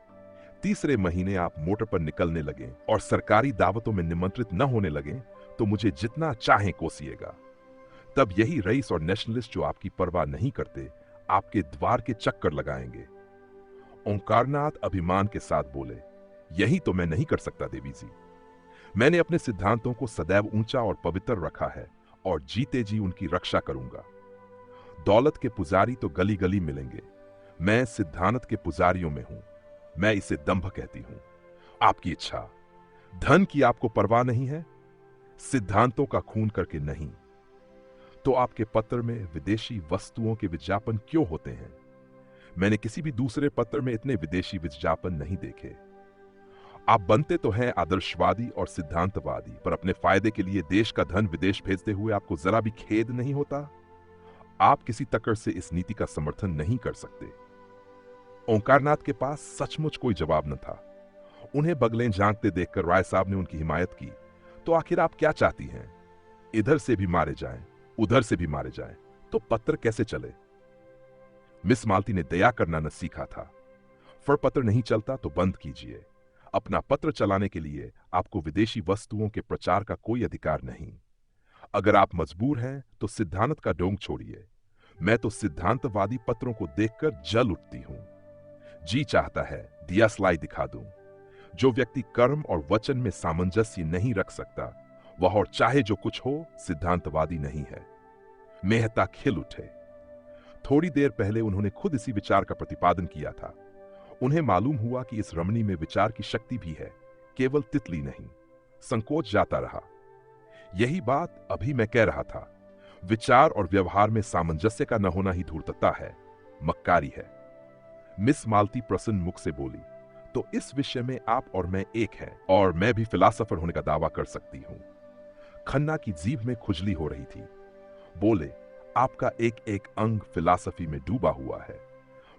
तीसरे महीने आप मोटर पर निकलने लगे और सरकारी दावतों में निमंत्रित न होने लगे तो मुझे जितना चाहे कोसिएगा। तब यही रईस और नेशनलिस्ट जो आपकी परवाह नहीं करते आपके द्वार के चक्कर लगाएंगे। ओंकारनाथ अभिमान के साथ बोले, यही तो मैं नहीं कर सकता देवी जी। मैंने अपने सिद्धांतों को सदैव ऊंचा और पवित्र रखा है और जीते जी उनकी रक्षा करूंगा। दौलत के पुजारी तो गली गली मिलेंगे, मैं सिद्धांत के पुजारियों में हूं। मैं इसे दंभ कहती हूं। आपकी इच्छा, धन की आपको परवाह नहीं है, सिद्धांतों का खून करके नहीं। तो आपके पत्र में विदेशी वस्तुओं के विज्ञापन क्यों होते हैं? मैंने किसी भी दूसरे पत्र में इतने विदेशी विज्ञापन नहीं देखे। आप बनते तो हैं आदर्शवादी और सिद्धांतवादी, पर अपने फायदे के लिए देश का धन विदेश भेजते हुए आपको जरा भी खेद नहीं होता? आप किसी तकर से इस नीति का समर्थन नहीं कर सकते। ओंकारनाथ के पास सचमुच कोई जवाब न था। उन्हें बगलें झांकते देखकर राय साहब ने उनकी हिमायत की, तो आखिर आप क्या चाहती हैं? इधर से भी मारे जाएं, उधर से भी मारे जाएं, तो पत्र कैसे चले? मिस मालती ने दया करना न सीखा था। पत्र नहीं चलता तो बंद कीजिए। अपना पत्र चलाने के लिए आपको विदेशी वस्तुओं के प्रचार का कोई अधिकार नहीं। अगर आप मजबूर हैं तो सिद्धांत का डोंग छोड़िए। मैं तो सिद्धांतवादी पत्रों को देखकर जल उठती हूं। जी चाहता है दिया स्लाई दिखा दूं। जो व्यक्ति कर्म और वचन में सामंजस्य नहीं रख सकता वह और चाहे जो कुछ हो सिद्धांतवादी नहीं है। मेहता खिल उठे। थोड़ी देर पहले उन्होंने खुद इसी विचार का प्रतिपादन किया था। उन्हें मालूम हुआ कि इस रमणी में विचार की शक्ति भी है, केवल तितली नहीं। संकोच जाता रहा। यही बात अभी मैं कह रहा था। विचार और व्यवहार में सामंजस्य का न होना ही धूर्तता है, मक्कारी है। मिस मालती प्रसन्न मुख से बोली, तो इस विषय में आप और मैं एक हैं, और मैं भी फिलासफर होने का दावा कर सकती हूं। खन्ना की जीभ में खुजली हो रही थी। बोले, आपका एक एक अंग फिलासफी में डूबा हुआ है।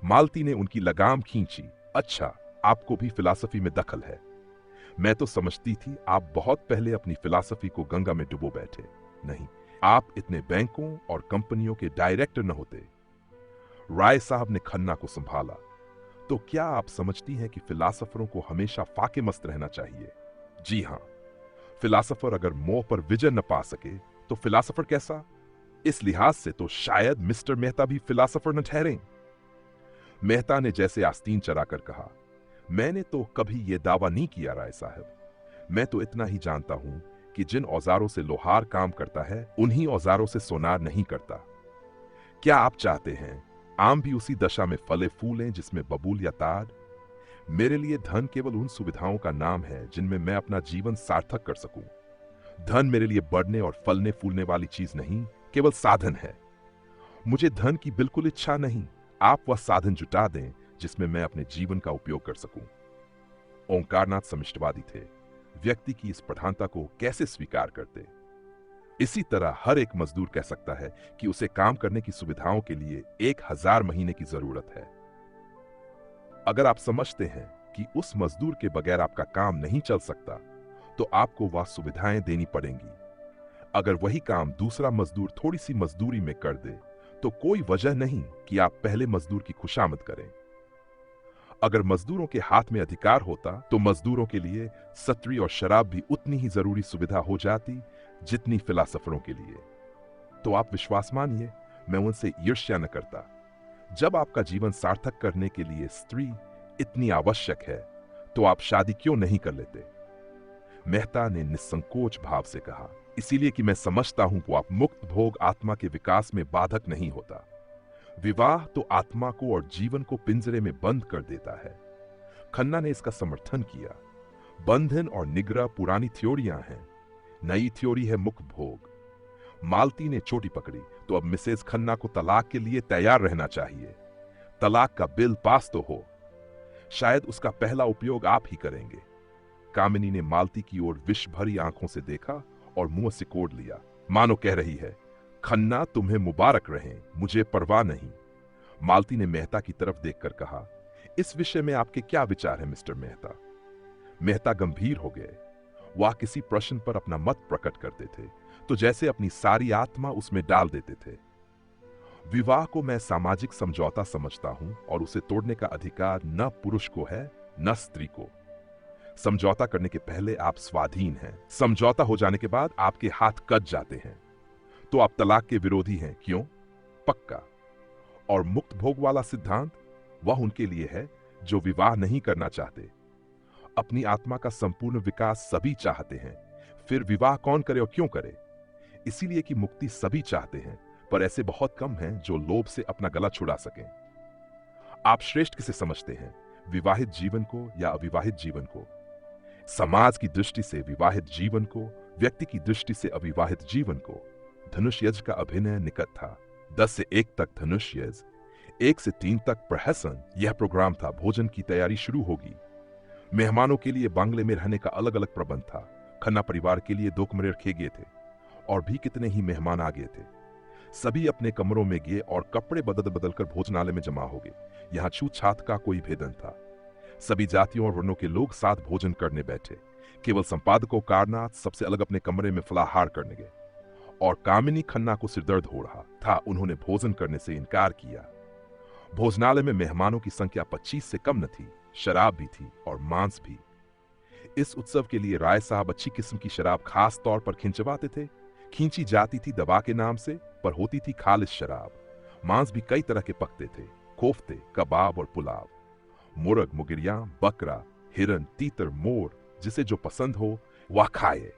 मालती ने उनकी लगाम खींची। अच्छा, आपको भी फिलासफी में दखल है। मैं तो समझती थी आप बहुत पहले अपनी फिलासफी को गंगा में डुबो बैठे। नहीं, आप इतने बैंकों और कंपनियों के डायरेक्टर न होते। राय साहब ने खन्ना को संभाला। तो क्या आप समझती हैं कि फिलासफरों को हमेशा फाके मस्त रहना चाहिए? जी हां, फिलासफर अगर मोह पर विजय न पा सके तो फिलासफर कैसा? इस लिहाज से तो शायद मिस्टर मेहता भी फिलासफर न ठहरें। मेहता ने जैसे आस्तीन चराकर कहा, मैंने तो कभी यह दावा नहीं किया राय साहब। मैं तो इतना ही जानता हूं कि जिन औजारों से लोहार काम करता है उन्हीं औजारों से सोनार नहीं करता। क्या आप चाहते हैं आम भी उसी दशा में फले फूलें जिसमें बबूल या ताड़? मेरे लिए धन केवल उन सुविधाओं का नाम है जिनमें मैं अपना जीवन सार्थक कर सकूं। धन मेरे लिए बढ़ने और फलने फूलने वाली चीज नहीं, केवल साधन है। मुझे धन की बिल्कुल इच्छा नहीं। आप वह साधन जुटा दें जिसमें मैं अपने जीवन का उपयोग कर सकूं। ओंकारनाथ समिष्टवादी थे। व्यक्ति की इस प्रधानता को कैसे स्वीकार करते? इसी तरह हर एक मजदूर कह सकता है कि उसे काम करने की सुविधाओं के लिए 1000 महीने की जरूरत है। अगर आप समझते हैं कि उस मजदूर के बगैर आपका काम नहीं चल सकता, तो आपको वह सुविधाएं देनी पड़ेंगी। अगर वही काम दूसरा मजदूर थोड़ी सी मजदूरी में कर दे, तो कोई वजह नहीं कि आप पहले मजदूर की खुशामद करें। अगर मजदूरों के हाथ में अधिकार होता, तो मजदूरों के लिए सत्री और शराब भी उतनी ही जरूरी सुविधा हो जाती जितनी फिलासफरों के लिए। तो आप विश्वास मानिए, मैं उनसे ईर्ष्या न करता। जब आपका जीवन सार्थक करने के लिए स्त्री इतनी आवश्यक है, तो आप शादी क्यों नहीं कर लेते? मेहता ने निसंकोच भाव से कहा, इसीलिए कि मैं समझता हूं कि आप मुक्त भोग आत्मा के विकास में बाधक नहीं होता। विवाह तो आत्मा को और जीवन को पिंजरे में बंद कर देता है। खन्ना ने इसका समर्थन किया। बंधन और निग्रह पुरानी थ्योरियां हैं, नई थ्योरी है मुक्त भोग। मालती ने चोटी पकड़ी, तो अब मिसेज खन्ना को तलाक के लिए तैयार रहना चाहिए। तलाक का बिल पास तो हो, शायद उसका पहला उपयोग आप ही करेंगे। कामिनी ने मालती की ओर विष भरी आंखों से देखा और मुंह सिकोड़ लिया, मानो कह रही है, खन्ना तुम्हें मुबारक रहें, मुझे परवाह नहीं। मालती ने मेहता की तरफ देखकर कहा, इस विषय में आपके क्या विचार हैं मिस्टर मेहता? मेहता गंभीर हो गए। वह किसी प्रश्न पर अपना मत प्रकट करते थे तो जैसे अपनी सारी आत्मा उसमें डाल देते थे। विवाह को मैं सामाजिक समझौता समझता हूं और उसे तोड़ने का अधिकार न पुरुष को है न स्त्री को। समझौता करने के पहले आप स्वाधीन हैं, समझौता हो जाने के बाद आपके हाथ कट जाते हैं। तो आप तलाक के विरोधी हैं, क्यों? पक्का। और मुक्त भोग वाला सिद्धांत, वह उनके लिए है जो विवाह नहीं करना चाहते। अपनी आत्मा का संपूर्ण विकास सभी चाहते हैं, फिर विवाह कौन करे और क्यों करे? इसीलिए कि मुक्ति सभी चाहते हैं, पर ऐसे बहुत कम हैं जो लोभ से अपना गला छुड़ा सकें। आप श्रेष्ठ किसे समझते हैं, विवाहित जीवन को या अविवाहित जीवन को? समाज की दृष्टि से विवाहित जीवन को, व्यक्ति की दृष्टि से अविवाहित जीवन को। धनुष यज्ञ का अभिनय निकट था। 10 से 1 तक धनुष यज्ञ, 1 से 3 तक प्रहसन यह प्रोग्राम था। भोजन की तैयारी शुरू होगी। मेहमानों के लिए बांग्ले में रहने का अलग अलग प्रबंध था। खन्ना परिवार के लिए 2 कमरे रखे गए थे और भी कितने ही मेहमान आ गए थे। सभी अपने कमरों में गए और कपड़े बदल बदल कर भोजनालय में जमा हो गए। यहाँ छूत-छात का कोई भेदन था। सभी जातियों और वर्णों के लोग साथ भोजन करने बैठे। केवल संपादकों कारनाथ सबसे अलग अपने कमरे में फलाहार करने गए और कामिनी खन्ना को सिरदर्द हो रहा था। उन्होंने भोजन करने से इनकार किया। भोजनालय में मेहमानों की संख्या 25 से कम न थी। शराब भी थी और मांस भी। इस उत्सव के लिए राय साहब अच्छी किस्म की शराब खास तौर पर खिंचवाते थे। खींची जाती थी दवा के नाम से, पर होती थी खालिश शराब। मांस भी कई तरह के पकते थे, कोफ्ते, कबाब और पुलाव। मुर्ग, मुगिरिया, बकरा, हिरन, तीतर, मोर, जिसे जो पसंद हो वह खाए।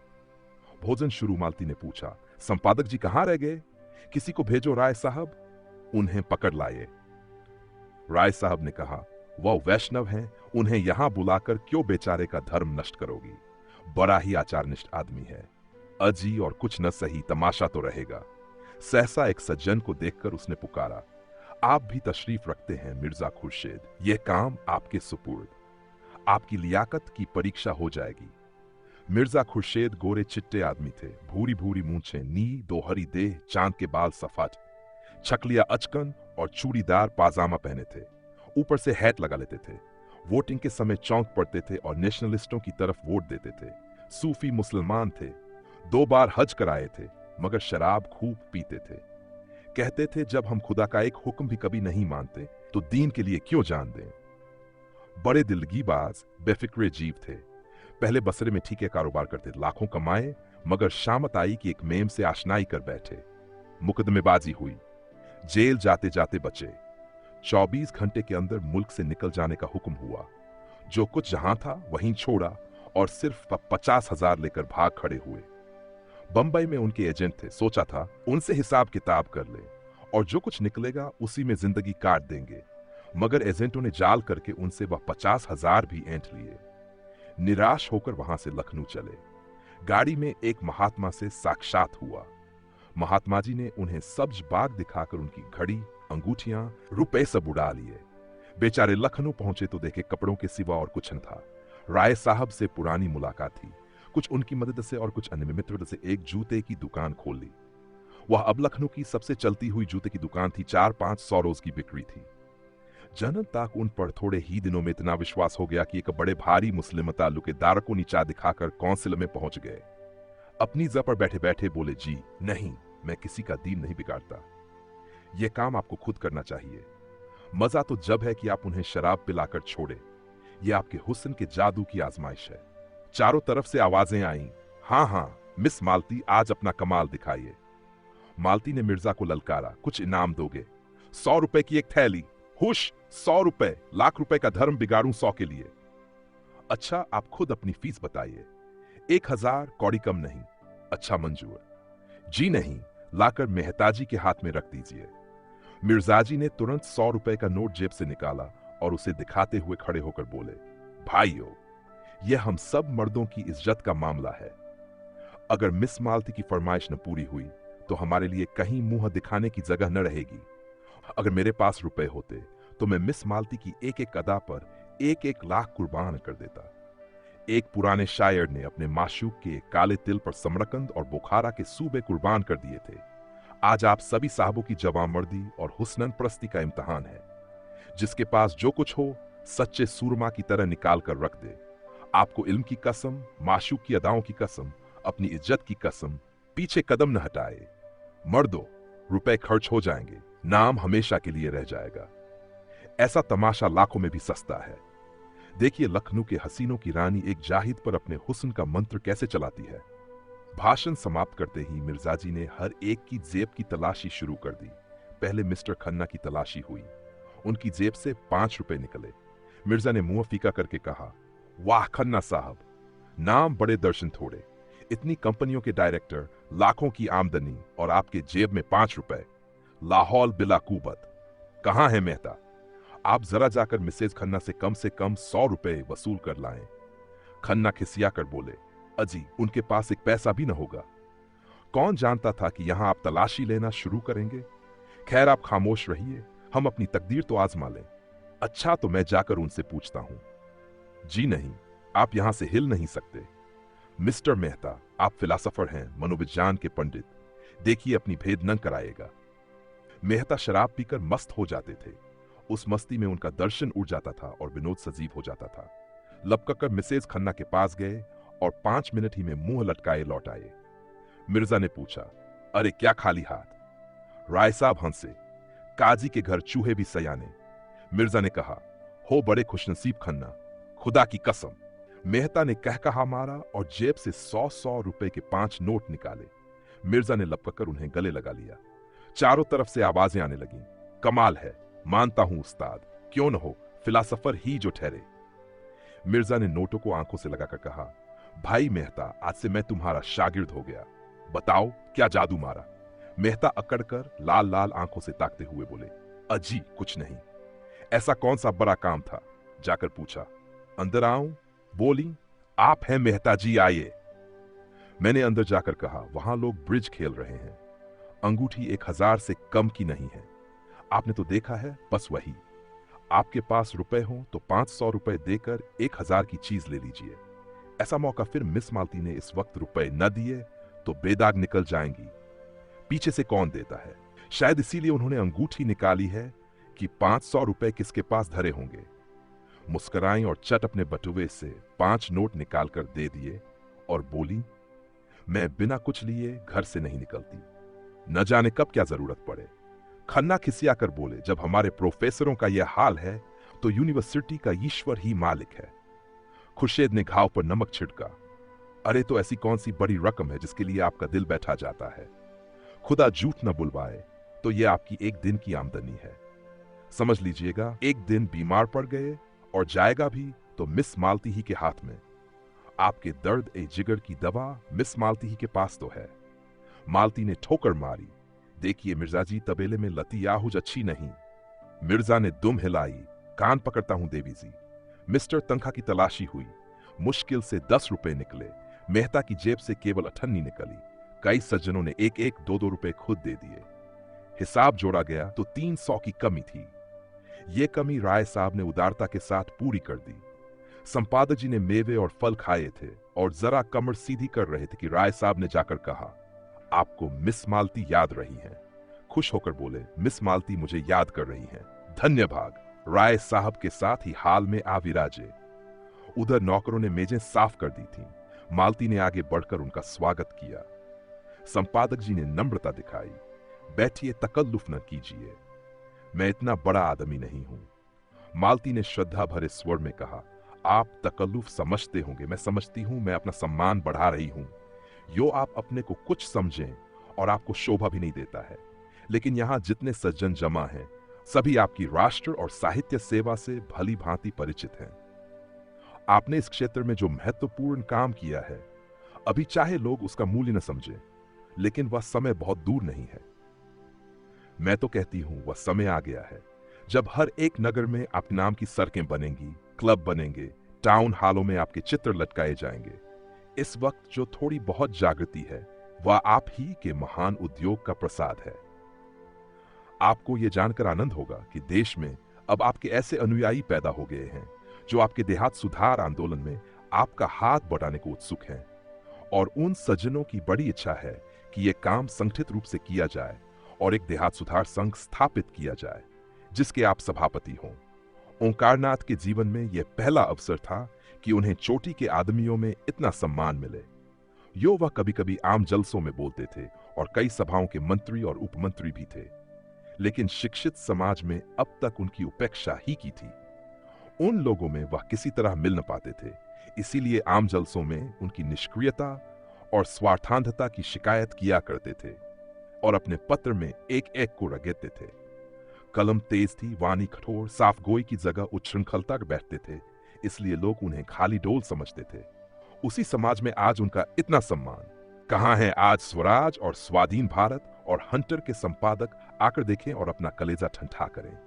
भोजन शुरू। मालती ने पूछा, संपादक जी कहां रह गए? किसी को भेजो राय साहब, उन्हें पकड़ लाए। राय साहब ने कहा, वह वैष्णव हैं, उन्हें यहां बुलाकर क्यों बेचारे का धर्म नष्ट करोगी? बड़ा ही आचारनिष्ठ आदमी है। अजी और कुछ न सही, तमाशा तो रहेगा। सहसा एक सज्जन को देखकर उसने पुकारा, आप भी तशरीफ रखते हैं मिर्जा खुर्शीद, यह काम आपके सुपुर्द। आपकी लियाकत की परीक्षा हो जाएगी। मिर्जा खुर्शीद गोरे चिट्टे आदमी थे। भूरी भूरी मूंछें, नी दोहरी देह, चांद के बाल सफाट, छकलिया अचकन और चूड़ीदार पाजामा पहने थे। ऊपर से हैट लगा लेते थे। वोटिंग के समय चौंक पड़ते थे और नेशनलिस्टों की तरफ वोट देते थे। सूफी मुसलमान थे। 2 बार हज कराए थे, मगर शराब खूब पीते थे। कहते थे, जब हम खुदा का एक हुक्म भी कभी नहीं मानते तो दीन के लिए क्यों जान दें। बड़े दिलगीबाज, बेफिक्रे जीव थे। पहले बसरे में ठीक है कारोबार करते, लाखों कमाए, मगर शामत आई कि एक मेम से आशनाई कर बैठे। मुकदमेबाजी हुई, जेल जाते जाते बचे। 24 घंटे के अंदर मुल्क से निकल जाने का हुक्म हुआ। जो कुछ जहां था वहीं छोड़ा और सिर्फ 50,000 लेकर भाग खड़े हुए। बंबई में उनके एजेंट थे। सोचा था उनसे हिसाब किताब कर ले और जो कुछ निकलेगा उसी में जिंदगी काट देंगे, मगर एजेंटों ने जाल करके उनसे वह 50,000 भी ऐंठ लिए। निराश होकर वहां से लखनऊ चले। गाड़ी में एक महात्मा से साक्षात हुआ। महात्मा जी ने उन्हें सब्ज बाग दिखाकर उनकी घड़ी, अंगूठियां, रुपए सब उड़ा लिए। बेचारे लखनऊ पहुंचे तो देखे कपड़ों के सिवा और कुछ न था। राय साहब से पुरानी मुलाकात थी। कुछ उनकी मदद से और कुछ अन्य मित्रों से एक जूते की दुकान खोल ली। वह अब लखनऊ की सबसे चलती हुई जूते की दुकान थी। 4-500 रोज की बिक्री थी। जनन तक उन पर थोड़े ही दिनों में इतना विश्वास हो गया कि एक बड़े भारी मुस्लिम ताल्लुकेदार को नीचा दिखाकर कौंसिल में पहुंच गए। अपनी जगह पर बैठे बैठे बोले, जी नहीं, मैं किसी का दीन नहीं बिगाड़ता। यह काम आपको खुद करना चाहिए। मजा तो जब है कि आप उन्हें शराब पिलाकर छोड़े। यह आपके हुस्न के जादू की आजमाइश है। चारों तरफ से आवाजें आईं, हाँ हाँ मिस मालती, आज अपना कमाल दिखाइए। मालती ने मिर्जा को ललकारा, कुछ इनाम दोगे? 100 रुपए की एक थैली। हुश, 100 रुपए, लाख रुपए का धर्म बिगाड़ूं 100 के लिए। अच्छा, आप खुद अपनी फीस बताइए। 1000 कौड़ी कम नहीं। अच्छा मंजूर। जी नहीं, लाकर मेहताजी के हाथ में रख दीजिए। मिर्जाजी ने तुरंत 100 रुपए का नोट जेब से निकाला और उसे दिखाते हुए खड़े होकर बोले, भाइयों, यह हम सब मर्दों की इज्जत का मामला है। अगर मिस मालती की फरमाइश न पूरी हुई तो हमारे लिए कहीं मुंह दिखाने की जगह न रहेगी। अगर मेरे पास रुपए होते तो मैं मिस मालती की एक एक अदा पर 1-1 लाख कुर्बान कर देता। एक पुराने शायर ने अपने माशूक के काले तिल पर समरकंद और बुखारा के सूबे कुर्बान कर दिए थे। आज आप सभी साहबों की जवामर्दी और हुस्नन परस्ती का इम्तिहान है। जिसके पास जो कुछ हो सच्चे सूरमा की तरह निकाल कर रख दे। आपको इल्म की कसम, माशूक की अदाओं की कसम, अपनी इज्जत की कसम, पीछे कदम न हटाए। मर्दो, रुपए खर्च हो जाएंगे, नाम हमेशा के लिए रह जाएगा। ऐसा तमाशा लाखों में भी सस्ता है। देखिए लखनऊ के हसीनों की रानी एक जाहिद पर अपने हुस्न का मंत्र कैसे चलाती है। भाषण समाप्त करते ही मिर्जाजी ने हर एक की जेब की तलाशी शुरू कर दी। पहले मिस्टर खन्ना की तलाशी हुई। उनकी जेब से 5 रुपए निकले। मिर्जा ने मुंह फीका करके कहा, वाह खन्ना साहब, नाम बड़े दर्शन थोड़े। इतनी कंपनियों के डायरेक्टर, लाखों की आमदनी और आपके जेब में 5 रुपए। लाहौल बिला कुबत। कहां है मेहता? आप जरा जाकर मिसेज खन्ना से कम 100 रुपए वसूल कर लाएं। खन्ना खिसिया कर बोले, अजी उनके पास एक पैसा भी न होगा। कौन जानता था कि यहां आप तलाशी लेना शुरू करेंगे। खैर आप खामोश रहिए, हम अपनी तकदीर तो आजमा लें। अच्छा तो मैं जाकर उनसे पूछता हूं। जी नहीं, आप यहां से हिल नहीं सकते। मिस्टर मेहता, आप फिलासफर हैं, मनोविज्ञान के पंडित। देखिए अपनी भेद न कराएगा। मेहता शराब पीकर मस्त हो जाते थे। उस मस्ती में उनका दर्शन उड़ जाता था और विनोद सजीव हो जाता था। लपककर मिसेज खन्ना के पास गए और 5 मिनट ही में मुंह लटकाए लौट आए। मिर्जा ने पूछा, अरे क्या खाली हाथ? राय साहब हंसे, काजी के घर चूहे भी सयाने। मिर्जा ने कहा, हो बड़े खुशनसीब खन्ना, खुदा की कसम। मेहता ने कहकहा मारा और जेब से 100-100 रुपए के 5 नोट निकाले। मिर्जा ने लपककर उन्हें गले लगा लिया। चारों तरफ से आवाजें आने लगीं, कमाल है, मानता हूं उस्ताद, क्यों न हो, फिलासफर ही जो ठहरे। मिर्जा ने नोटों को आंखों से लगाकर कहा, भाई मेहता, आज से मैं तुम्हारा शागिर्द हो गया। बताओ क्या जादू मारा? मेहता अकड़कर लाल लाल आंखों से ताकते हुए बोले, अजी कुछ नहीं। ऐसा कौन सा बड़ा काम था? जाकर पूछा। अंदर आऊं? बोली, आप हैं मेहता जी, आइए। मैंने अंदर जाकर कहा, वहां लोग ब्रिज खेल रहे हैं। अंगूठी 1000 से कम की नहीं है। आपने तो देखा है, बस वही। आपके पास रुपए हो तो 500 रुपए देकर 1000 की चीज ले लीजिए। ऐसा मौका फिर मिस मालती ने इस वक्त रुपए न दिए तो बेदाग निकल जाएंगी। पीछे से कौन देता है? शायद इसीलिए उन्होंने अंगूठी निकाली है कि 500 रुपए किसके पास धरे होंगे। मुस्कुराई और चट अपने बटुए से 5 नोट निकालकर दे दिए और बोली, मैं बिना कुछ लिए घर से नहीं निकलती, न जाने कब क्या जरूरत पड़े। खन्ना खिसिया कर बोले, जब हमारे प्रोफेसरों का यह हाल है तो यूनिवर्सिटी का ईश्वर ही मालिक है। खुर्शेद ने घाव पर नमक छिड़का, अरे तो ऐसी कौन सी बड़ी रकम है जिसके लिए आपका दिल बैठा जाता है? खुदा झूठ न बुलवाए तो यह आपकी एक दिन की आमदनी है। समझ लीजिएगा, एक दिन बीमार पड़ गए और जाएगा भी तो मिस मालती ही के हाथ में। आपके दर्द ए जिगर की दवा मिस मालती ही के पास तो है। मालती ने ठोकर मारी, देखिए मिर्जाजी, तबेले में लती याहुज अच्छी नहीं। मिर्जा ने दुम हिलाई, कान पकड़ता हूं देवी जी। मिस्टर तनखा की तलाशी हुई, मुश्किल से 10 रुपए निकले। मेहता की जेब से केवल 98 निकली। कई सज्जनों ने एक एक 2-2 रुपए खुद दे दिए। हिसाब जोड़ा गया तो 300 की कमी थी। ये कमी राय साहब ने उदारता के साथ पूरी कर दी। संपादक जी ने मेवे और फल खाए थे और जरा कमर सीधी कर रहे थे कि राय साहब ने जाकर कहा, आपको मिस मालती याद रही हैं। खुश होकर बोले, मिस मालती मुझे याद कर रही हैं, धन्य भाग। राय साहब के साथ ही हाल में आ विराजे। उधर नौकरों ने मेजें साफ कर दी थीं। मालती ने आगे बढ़कर उनका स्वागत किया। संपादक जी ने नम्रता दिखाई, बैठिए, तकल्लुफ न कीजिए, मैं इतना बड़ा आदमी नहीं हूं। मालती ने श्रद्धा भरे स्वर में कहा, आप तकल्लुफ समझते होंगे, मैं समझती हूं, मैं अपना सम्मान बढ़ा रही हूं। यो आप अपने को कुछ समझें और आपको शोभा भी नहीं देता है, लेकिन यहां जितने सज्जन जमा हैं सभी आपकी राष्ट्र और साहित्य सेवा से भली भांति परिचित हैं। आपने इस क्षेत्र में जो महत्वपूर्ण काम किया है, अभी चाहे लोग उसका मूल्य न समझें, लेकिन वह समय बहुत दूर नहीं है। मैं तो कहती हूं वह समय आ गया है जब हर एक नगर में आपके नाम की सड़कें बनेंगी, क्लब बनेंगे, टाउन हॉलों में आपके चित्र लटकाए जाएंगे। इस वक्त जो थोड़ी बहुत जागृति है वह आप ही के महान उद्योग का प्रसाद है। आपको यह जानकर आनंद होगा कि देश में अब आपके ऐसे अनुयायी पैदा हो गए हैं जो आपके देहात सुधार आंदोलन में आपका हाथ बढ़ाने को उत्सुक हैं। और उन सज्जनों की बड़ी इच्छा है कि यह काम संगठित रूप से किया जाए और एक देहात सुधार संघ स्थापित किया जाए जिसके आप सभापति हों। ओंकारनाथ के जीवन में यह पहला अवसर था कि उन्हें चोटी के आदमियों में इतना सम्मान मिले। यो वह कभी कभी आम जलसों में बोलते थे और कई सभाओं के मंत्री और उपमंत्री भी थे, लेकिन शिक्षित समाज में अब तक उनकी उपेक्षा ही की थी। उन लोगों में वह किसी तरह मिल न पाते थे, इसीलिए आम जलसों में उनकी निष्क्रियता और स्वार्थांधता की शिकायत किया करते थे और अपने पत्र में एक एक को रगेते थे। कलम तेज थी, वाणी कठोर, साफ गोई की जगह उच्छृंखलता बैठते थे, इसलिए लोग उन्हें खाली डोल समझते थे। उसी समाज में आज उनका इतना सम्मान। कहां है आज स्वराज और स्वाधीन भारत और हंटर के संपादक आकर देखें और अपना कलेजा ठंडा करें।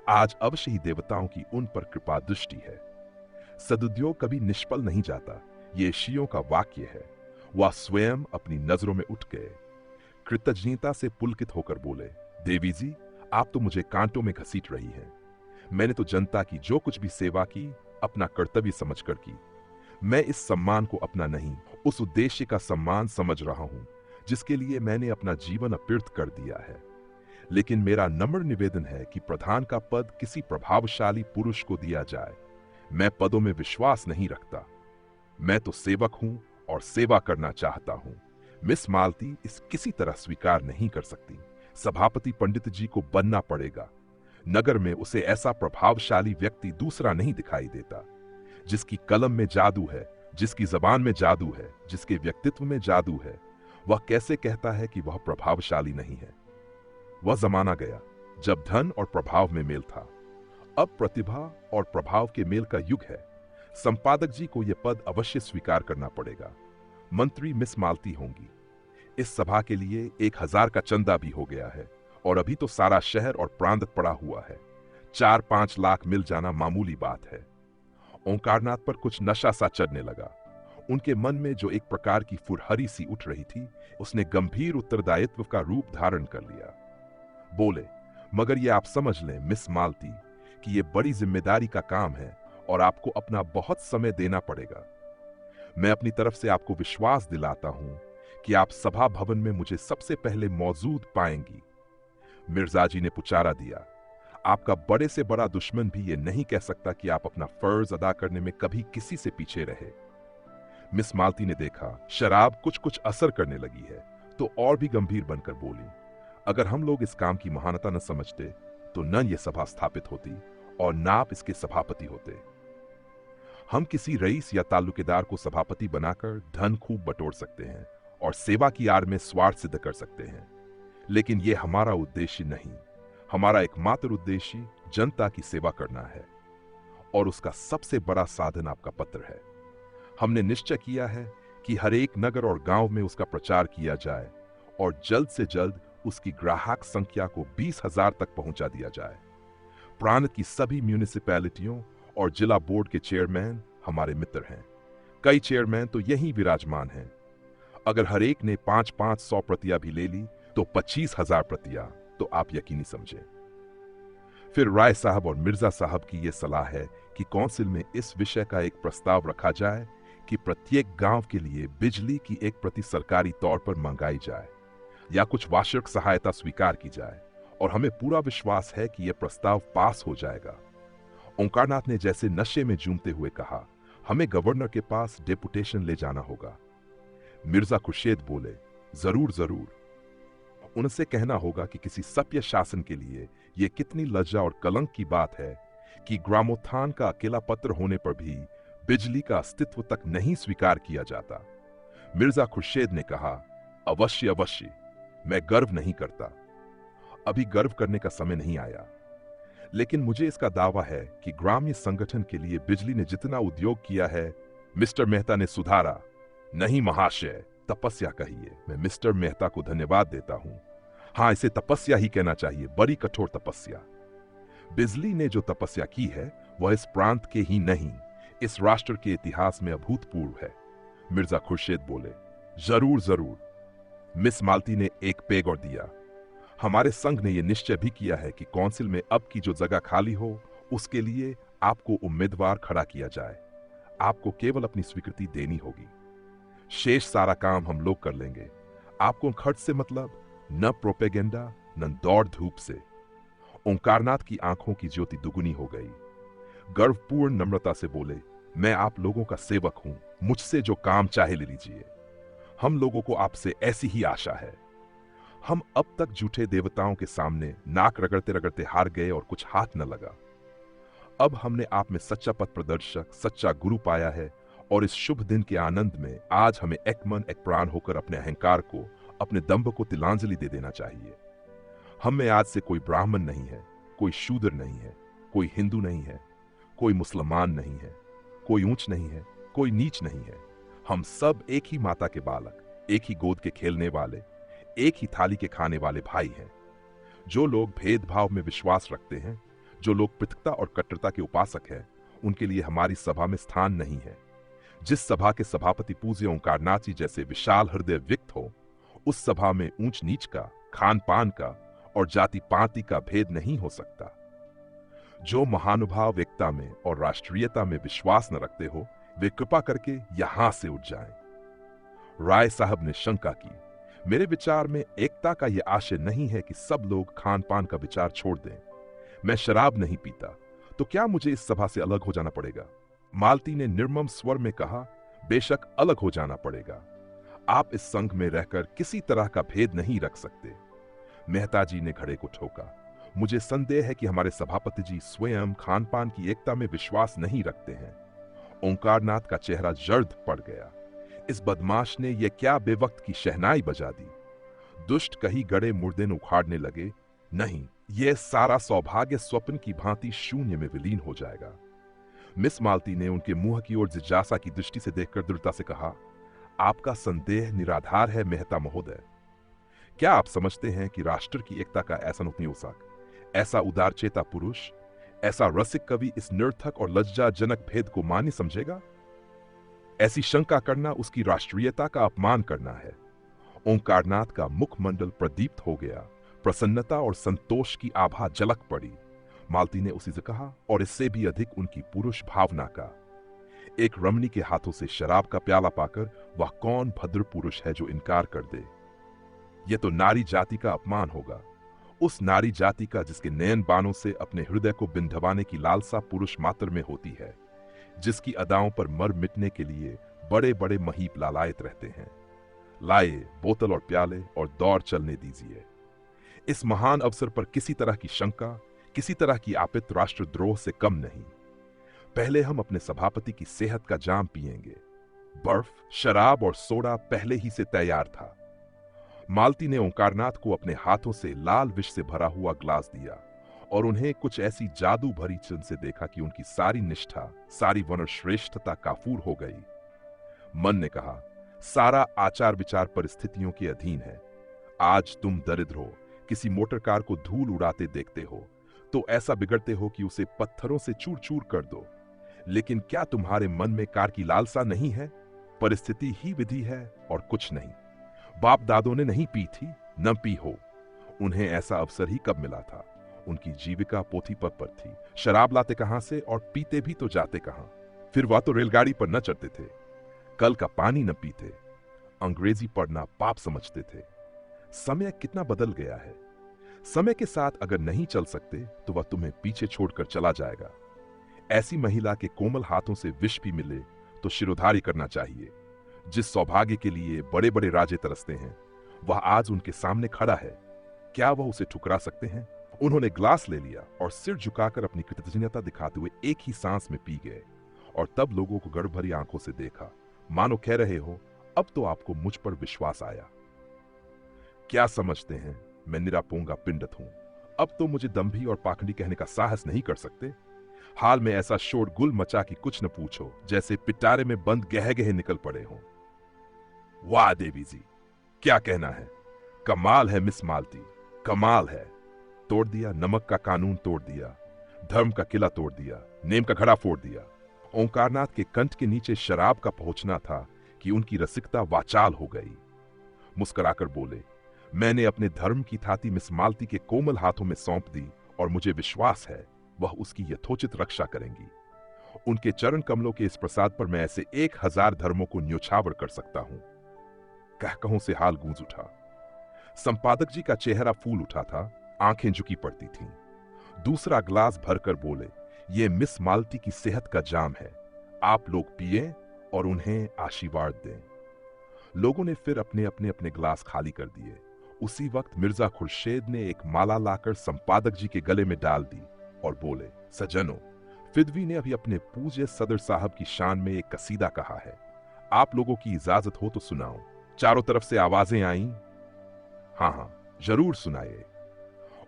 आज अवश्य ही देवताओं की उन पर कृपा दृष्टि है। सदुद्योग कभी निष्फल नहीं जाता, ये ऋषियों का वाक्य है। वह स्वयं अपनी नजरों में उठ गए, कृतज्ञता से पुलकित होकर बोले, देवी जी, आप तो मुझे कांटों में घसीट रही हैं। मैंने तो जनता की जो कुछ भी सेवा की अपना कर्तव्य समझकर की। मैं इस सम्मान को अपना नहीं, उस उद्देश्य का सम्मान समझ रहा हूं जिसके लिए मैंने अपना जीवन अर्पित कर दिया है। लेकिन मेरा नम्र निवेदन है कि प्रधान का पद किसी प्रभावशाली पुरुष को दिया जाए। मैं पदों में विश्वास नहीं रखता, मैं तो सेवक हूं और सेवा करना चाहता हूं। मिस मालती इस किसी तरह स्वीकार नहीं कर सकती। सभापति पंडित जी को बनना पड़ेगा। नगर में उसे ऐसा प्रभावशाली व्यक्ति दूसरा नहीं दिखाई देता, जिसकी कलम में जादू है, जिसकी जबान में जादू है, जिसके व्यक्तित्व में जादू है। वह कैसे कहता है कि वह प्रभावशाली नहीं है? वह जमाना गया जब धन और प्रभाव में मेल था। अब प्रतिभा और प्रभाव के मेल का युग है। संपादक जी को यह पद अवश्य स्वीकार करना पड़ेगा। मंत्री मिस मालती होंगी। इस सभा के लिए 1000 का चंदा भी हो गया है और अभी तो सारा शहर और प्रांत पड़ा हुआ है। 4-5 लाख मिल जाना मामूली बात है। ओंकारनाथ पर कुछ नशा सा चढ़ने लगा। उनके मन में जो एक प्रकार की फुरहरी सी उठ रही थी, उसने गंभीर उत्तरदायित्व का रूप धारण कर लिया। बोले, मगर ये आप समझ लें मिस मालती कि ये बड़ी जिम्मेदारी का काम है और आपको अपना बहुत समय देना पड़ेगा। मैं अपनी तरफ से आपको विश्वास दिलाता हूं कि आप सभा भवन में मुझे सबसे पहले मौजूद पाएंगी। मिर्जा जी ने पुचारा दिया, आपका बड़े से बड़ा दुश्मन भी ये नहीं कह सकता कि आप अपना फर्ज अदा करने में कभी किसी से पीछे रहे। मिस मालती ने देखा शराब कुछ कुछ असर करने लगी है, तो और भी गंभीर बनकर बोली, अगर हम लोग इस काम की महानता न समझते तो न ये सभा स्थापित होती और न आप इसके सभापति होते। हम किसी रईस या ताल्लुकेदार को सभापति बनाकर धन खूब बटोर सकते हैं और सेवा की आड़ में स्वार्थ सिद्ध कर सकते हैं, लेकिन यह हमारा उद्देश्य नहीं। हमारा एकमात्र उद्देश्य जनता की सेवा करना है और उसका सबसे बड़ा साधन आपका पत्र है। हमने निश्चय किया है कि हर एक नगर और गांव में उसका प्रचार किया जाए और जल्द से जल्द उसकी ग्राहक संख्या को 20,000 तक पहुंचा दिया जाए। प्रांत की सभी म्यूनिसिपैलिटियों और जिला बोर्ड के चेयरमैन हमारे मित्र हैं। कई चेयरमैन तो यहीं विराजमान हैं। अगर हर एक ने 5-500 प्रतियां भी ले ली तो 25,000 प्रतियां, तो आप यकीनी समझें। फिर राय साहब और मिर्जा साहब की यह सलाह है कि काउंसिल में इस विषय का एक प्रस्ताव रखा जाए कि प्रत्येक गांव के लिए बिजली की एक प्रति सरकारी तौर पर मंगाई जाए या कुछ वार्षिक सहायता स्वीकार की जाए, और हमें पूरा विश्वास है कि यह प्रस्ताव पास हो जाएगा। ओंकारनाथ ने जैसे नशे में झूमते हुए कहा, हमें गवर्नर के पास डेपुटेशन ले जाना होगा। मिर्जा खुर्शीद बोले, जरूर जरूर। उनसे कहना होगा कि किसी सभ्य शासन के लिए यह कितनी लज्जा और कलंक की बात है कि ग्रामोत्थान का अकेला पत्र होने पर भी बिजली का अस्तित्व तक नहीं स्वीकार किया जाता। मिर्जा खुर्शीद ने कहा, अवश्य अवश्य, मैं गर्व नहीं करता, अभी गर्व करने का समय नहीं आया, लेकिन मुझे इसका दावा है कि ग्राम्य संगठन के लिए बिजली ने जितना उद्योग किया है। मिस्टर मेहता ने सुधारा, नहीं महाशय, तपस्या कहिए। मैं मिस्टर मेहता को धन्यवाद देता हूं। हां, इसे तपस्या ही कहना चाहिए, बड़ी कठोर तपस्या। बिजली ने जो तपस्या की है वह इस प्रांत के ही नहीं, इस राष्ट्र के इतिहास में अभूतपूर्व है। मिर्जा खुर्शीद बोले, जरूर जरूर। मिस मालती ने एक पेग और दिया, हमारे संघ ने यह निश्चय भी किया है कि काउंसिल में अब की जो जगह खाली हो उसके लिए आपको उम्मीदवार खड़ा किया जाए। आपको केवल अपनी स्वीकृति देनी होगी, शेष सारा काम हम लोग कर लेंगे। आपको खर्च से मतलब न प्रोपेगेंडा न दौड़ धूप से। ओंकारनाथ की आंखों की ज्योति दुगुनी हो गई। गर्वपूर्ण नम्रता से बोले, मैं आप लोगों का सेवक हूं, मुझसे जो काम चाहे ले लीजिए। हम लोगों को आपसे ऐसी ही आशा है। हम अब तक झूठे देवताओं के सामने नाक रगड़ते रगड़ते हार गए और कुछ हाथ न लगा। अब हमने आप में सच्चा पथ प्रदर्शक, सच्चा गुरु पाया है, और इस शुभ दिन के आनंद में आज हमें एक मन एक प्राण होकर अपने अहंकार को, अपने दंभ को तिलांजलि दे देना चाहिए। हम में आज से कोई ब्राह्मण नहीं है, कोई शूद्र नहीं है, कोई हिंदू नहीं है, कोई मुसलमान नहीं है, कोई ऊंच नहीं है, कोई नीच नहीं है। हम सब एक ही माता के बालक, एक ही गोद के खेलने वाले, एक ही थाली के खाने वाले भाई हैं। जो लोग भेदभाव में विश्वास रखते हैं, जो लोग पृथकता और कट्टरता के उपासक हैं, उनके लिए हमारी सभा में स्थान नहीं है। जिस सभा के सभापति पूज्य ओंकारनाथ जी जैसे विशाल हृदय व्यक्त हो, उस सभा में ऊंच नीच का, खान पान का और जाति पाति का भेद नहीं हो सकता। जो महानुभाव एकता में और राष्ट्रीयता में विश्वास न रखते हो, वे कृपा करके यहां से उठ जाएं। राय साहब ने शंका की, मेरे विचार में एकता का यह आशय नहीं है कि सब लोग खान पान का विचार छोड़ दें। मैं शराब नहीं पीता, तो क्या मुझे इस सभा से अलग हो जाना पड़ेगा? मालती ने निर्मम स्वर में कहा, बेशक अलग हो जाना पड़ेगा। आप इस संघ में रहकर किसी तरह का भेद नहीं रख सकते। मेहता जी ने घड़े को ठोका, मुझे संदेह है कि हमारे सभापति जी स्वयं खान पान की एकता में विश्वास नहीं रखते हैं। ओंकारनाथ का चेहरा जर्द पड़ गया। इस बदमाश ने यह क्या बेवक्त की शहनाई बजा दी। दुष्ट कहीं गड़े मुर्दे न उखाड़ने लगे, नहीं, यह सारा सौभाग्य स्वप्न की भांति शून्य में विलीन हो जाएगा। मिस मालती ने उनके मुंह की ओर जिज्ञासा की दृष्टि से देखकर दृढ़ता से कहा, आपका संदेह निराधार है मेहता महोदय। क्या आप समझते हैं कि राष्ट्र की एकता का ऐसा उपन्यासक, ऐसा उदारचेता पुरुष, ऐसा रसिक कवि इस निर्थक और लज्जाजनक भेद को मान्य समझेगा? ऐसी शंका करना उसकी राष्ट्रीयता का अपमान करना है। ओंकारनाथ का मुखमंडल प्रदीप्त हो गया, प्रसन्नता और संतोष की आभा झलक पड़ी। मालती ने उसी से कहा, और इससे भी अधिक उनकी पुरुष भावना का। एक रमणी के हाथों से शराब का प्याला पाकर वह कौन भद्र पुरुष है जो इनकार कर दे? यह तो नारी जाति का अपमान होगा, उस नारी जाति का जिसके नयन बाणों से अपने हृदय को बिंधवाने की लालसा पुरुष मात्र में होती है, जिसकी अदाओं पर मर मिटने के लिए बड़े बड़े महीप लालायत रहते हैं। लाए बोतल और प्याले और दौड़ चलने दीजिए। इस महान अवसर पर किसी तरह की शंका, किसी तरह की आपित राष्ट्रद्रोह से कम नहीं। पहले हम अपने सभापति की सेहत का जाम पिएंगे। बर्फ, शराब और सोडा पहले ही से तैयार था। मालती ने ओंकारनाथ को अपने हाथों से लाल विष से भरा हुआ ग्लास दिया और उन्हें कुछ ऐसी जादू भरी चिन्ह से देखा कि उनकी सारी निष्ठा, सारी वनश्रेष्ठता काफूर हो गई। मन ने कहा, सारा आचार विचार परिस्थितियों के अधीन है। आज तुम दरिद्र हो, किसी मोटर कार को धूल उड़ाते देखते हो तो ऐसा बिगड़ते हो कि उसे पत्थरों से चूर चूर कर दो। लेकिन क्या तुम्हारे मन में कार की लालसा नहीं है? परिस्थिति ही विधि है और कुछ नहीं। बाप दादों ने नहीं पी थी, न पी हो। उन्हें ऐसा अवसर ही कब मिला था? उनकी जीविका पोथी पर थी। शराब लाते कहां से और पीते भी तो जाते कहां? फिर वह तो रेलगाड़ी पर न चढ़ते थे, कल का पानी न पीते, अंग्रेजी पढ़ना पाप समझते थे। समय कितना बदल गया है। समय के साथ अगर नहीं चल सकते तो वह तुम्हें पीछे छोड़कर चला जाएगा। ऐसी महिला के कोमल हाथों से विष भी मिले तो शिरोधार्य करना चाहिए। जिस सौभाग्य के लिए बड़े बड़े राजे तरसते हैं, वह आज उनके सामने खड़ा है। क्या वह उसे ठुकरा सकते हैं? उन्होंने ग्लास ले लिया और सिर झुकाकर अपनी कृतज्ञता दिखाते हुए एक ही सांस में पी गए। और तब लोगों को गर्व भरी आंखों से देखा, मानो कह रहे हो, अब तो आपको मुझ पर विश्वास आया। क्या समझते हैं मैं निरापोंगा पिंडत हूं? अब तो मुझे दंभी और पाखंडी कहने का साहस नहीं कर सकते। हाल में ऐसा शोरगुल मचा कि कुछ न पूछो, जैसे पिटारे में बंद गह गहे निकल पड़े हों। वाह देवी जी, क्या कहना है। कमाल है मिस मालती, कमाल है। तोड़ दिया नमक का कानून, तोड़ दिया धर्म का किला, तोड़ दिया नेम का घड़ा, फोड़ दिया। ओंकारनाथ के कंठ के नीचे शराब का पहुंचना था कि उनकी रसिकता वाचाल हो गई। मुस्कुराकर बोले, मैंने अपने धर्म की थाती मिस मालती के कोमल हाथों में सौंप दी और मुझे विश्वास है वह उसकी यथोचित रक्षा करेंगी। उनके चरण कमलों के इस प्रसाद पर मैं ऐसे 1000 धर्मों को न्योछावर कर सकता हूं। कहकहों से हाल गूंज उठा। संपादक जी का चेहरा फूल उठा था, आंखें झुकी पड़ती थीं। दूसरा ग्लास भरकर बोले, ये मिस मालती की सेहत का जाम है, आप लोग पिए और उन्हें आशीर्वाद दें। लोगों ने फिर अपने अपने अपने ग्लास खाली कर दिए। उसी वक्त मिर्जा खुर्शेद ने एक माला लाकर संपादक जी के गले में डाल दी और बोले, सज्जनों, फिदवी ने अभी अपने पूज्य सदर साहब की शान में एक कसीदा कहा है, आप लोगों की इजाजत हो तो सुनाओ। चारों तरफ से आवाजें आईं, हाँ हाँ जरूर सुनाइए।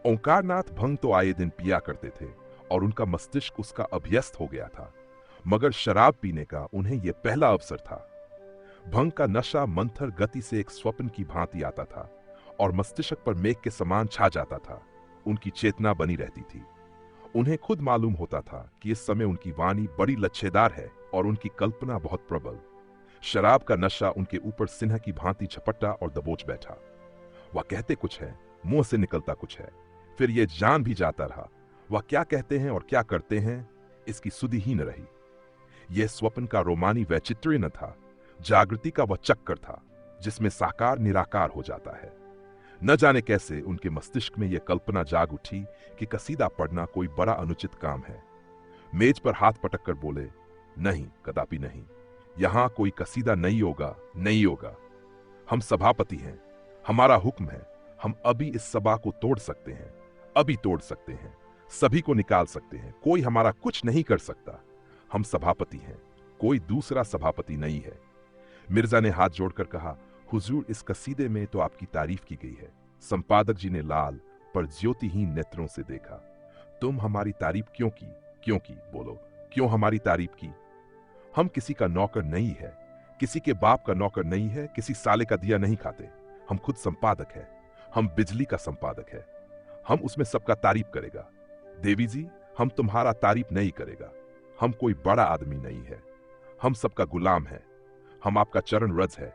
ओंकारनाथ भंग तो आए दिन पिया करते थे और उनका मस्तिष्क उसका अभ्यस्त हो गया था, मगर शराब पीने का उन्हें यह पहला अवसर था। भंग का नशा मंथर गति से एक स्वप्न की भांति आता था और मस्तिष्क पर मेघ के समान छा जाता था। उनकी चेतना बनी रहती थी। उन्हें खुद मालूम होता था कि इस समय उनकी वाणी बड़ी लच्छेदार है और उनकी कल्पना बहुत प्रबल। शराब का नशा उनके ऊपर सिन्ह की भांति झपटा और दबोच बैठा। वह कहते कुछ है, मुंह से निकलता कुछ है, फिर यह जान भी जाता रहा वह क्या कहते हैं और क्या करते हैं, इसकी सुधि ही न रही। यह स्वप्न का रोमानी वैचित्र्य न था, जागृति का वह चक्कर था जिसमें साकार निराकार हो जाता है। न जाने कैसे उनके मस्तिष्क में यह कल्पना जाग उठी कि कसीदा पढ़ना कोई बड़ा अनुचित काम है। मेज पर हाथ पटक कर बोले, नहीं, कदापि नहीं, यहां कोई कसीदा नहीं होगा, नहीं होगा। हम सभापति हैं, हमारा हुक्म है, हम अभी इस सभा को तोड़ सकते हैं, अभी तोड़ सकते हैं, सभी को निकाल सकते हैं, कोई हमारा कुछ नहीं कर सकता। हम सभापति हैं, कोई दूसरा सभापति नहीं है। मिर्जा ने हाथ जोड़कर कहा, हुजूर, इस कसीदे में तो आपकी तारीफ की गई है। संपादक जी ने लाल पर ज्योतिहीन नेत्रों से देखा। तुम हमारी तारीफ क्यों की? क्यों की? बोलो, क्यों हमारी तारीफ की? हम किसी का नौकर नहीं है, किसी के बाप का नौकर नहीं है, किसी साले का दिया नहीं खाते। हम खुद संपादक है, हम बिजली का संपादक है, हम उसमें सबका तारीफ करेगा। देवी जी, हम तुम्हारा तारीफ नहीं करेगा। हम कोई बड़ा आदमी नहीं है, हम सबका गुलाम है, हम आपका चरण रज है।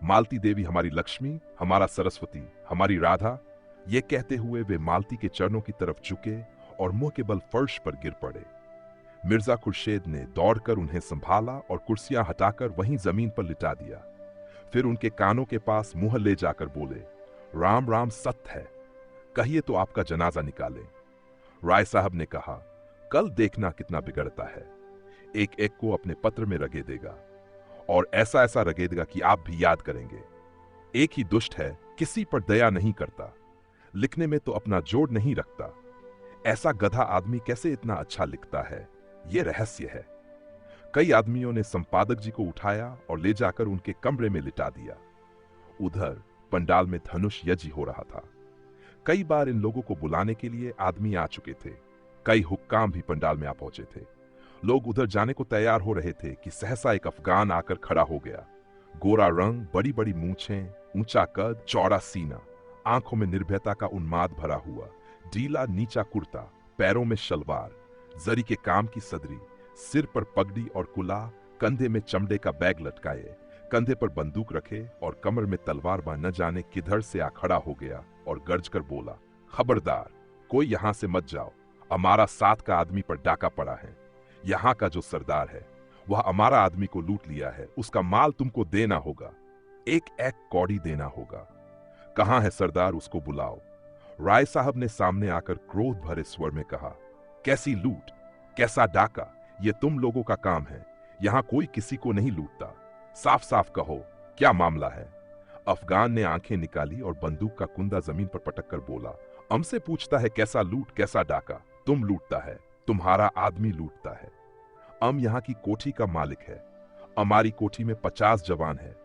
मालती देवी हमारी लक्ष्मी, हमारा सरस्वती, हमारी राधा। ये कहते हुए वे मालती के चरणों की तरफ झुके और मुंह के बल फर्श पर गिर पड़े। मिर्जा खुर्शेद ने दौड़कर उन्हें संभाला और कुर्सियां हटाकर वहीं जमीन पर लिटा दिया। फिर उनके कानों के पास मुंह ले जाकर बोले, राम राम सत्य है, कहिए तो आपका जनाजा निकाले। राय साहब ने कहा, कल देखना कितना बिगड़ता है, एक एक को अपने पत्र में रगे देगा और ऐसा ऐसा रगे देगा कि आप भी याद करेंगे। एक ही दुष्ट है, किसी पर दया नहीं करता, लिखने में तो अपना जोड़ नहीं रखता। ऐसा गधा आदमी कैसे इतना अच्छा लिखता है, यह रहस्य है। कई आदमियों ने संपादक जी को उठाया और ले जाकर उनके कमरे में लिटा दिया। उधर पंडाल में धनुष यज्ञ हो रहा था। कई बार इन लोगों को बुलाने के लिए आदमी आ चुके थे। कई हुक्काम भी पंडाल में आ पहुंचे थे। लोग उधर जाने को तैयार हो रहे थे कि सहसा एक अफगान आकर खड़ा हो गया। गोरा रंग, बड़ी बड़ी मूंछें, ऊंचा कद, चौड़ा सीना, आंखों में निर्भयता का उन्माद भरा हुआ, ढीला नीचा कुर्ता, पैरों में शलवार, जरी के काम की सदरी, सिर पर पगड़ी और कुला, कंधे में चमड़े का बैग लटकाए, कंधे पर बंदूक रखे और कमर में तलवार बांध न जाने किधर से आ खड़ा हो गया और गर्ज कर बोला, खबरदार, कोई यहां से मत जाओ। हमारा 7 का आदमी पर डाका पड़ा है। यहाँ का जो सरदार है वह हमारा आदमी को लूट लिया है। उसका माल तुमको देना होगा, एक कौड़ी देना होगा। कहां है सरदार, उसको बुलाओ। राय साहब ने सामने आकर क्रोध भरे स्वर में कहा, कैसी लूट, कैसा डाका, ये तुम लोगों का काम है। यहां कोई किसी को नहीं लूटता। साफ साफ कहो, क्या मामला है? अफगान ने आंखें निकाली और बंदूक का कुंदा जमीन पर पटक कर बोला, हमसे पूछता है कैसा लूट, कैसा डाका? तुम लूटता है, तुम्हारा आदमी लूटता है। हम यहाँ की कोठी का मालिक है। हमारी कोठी में 50 जवान है।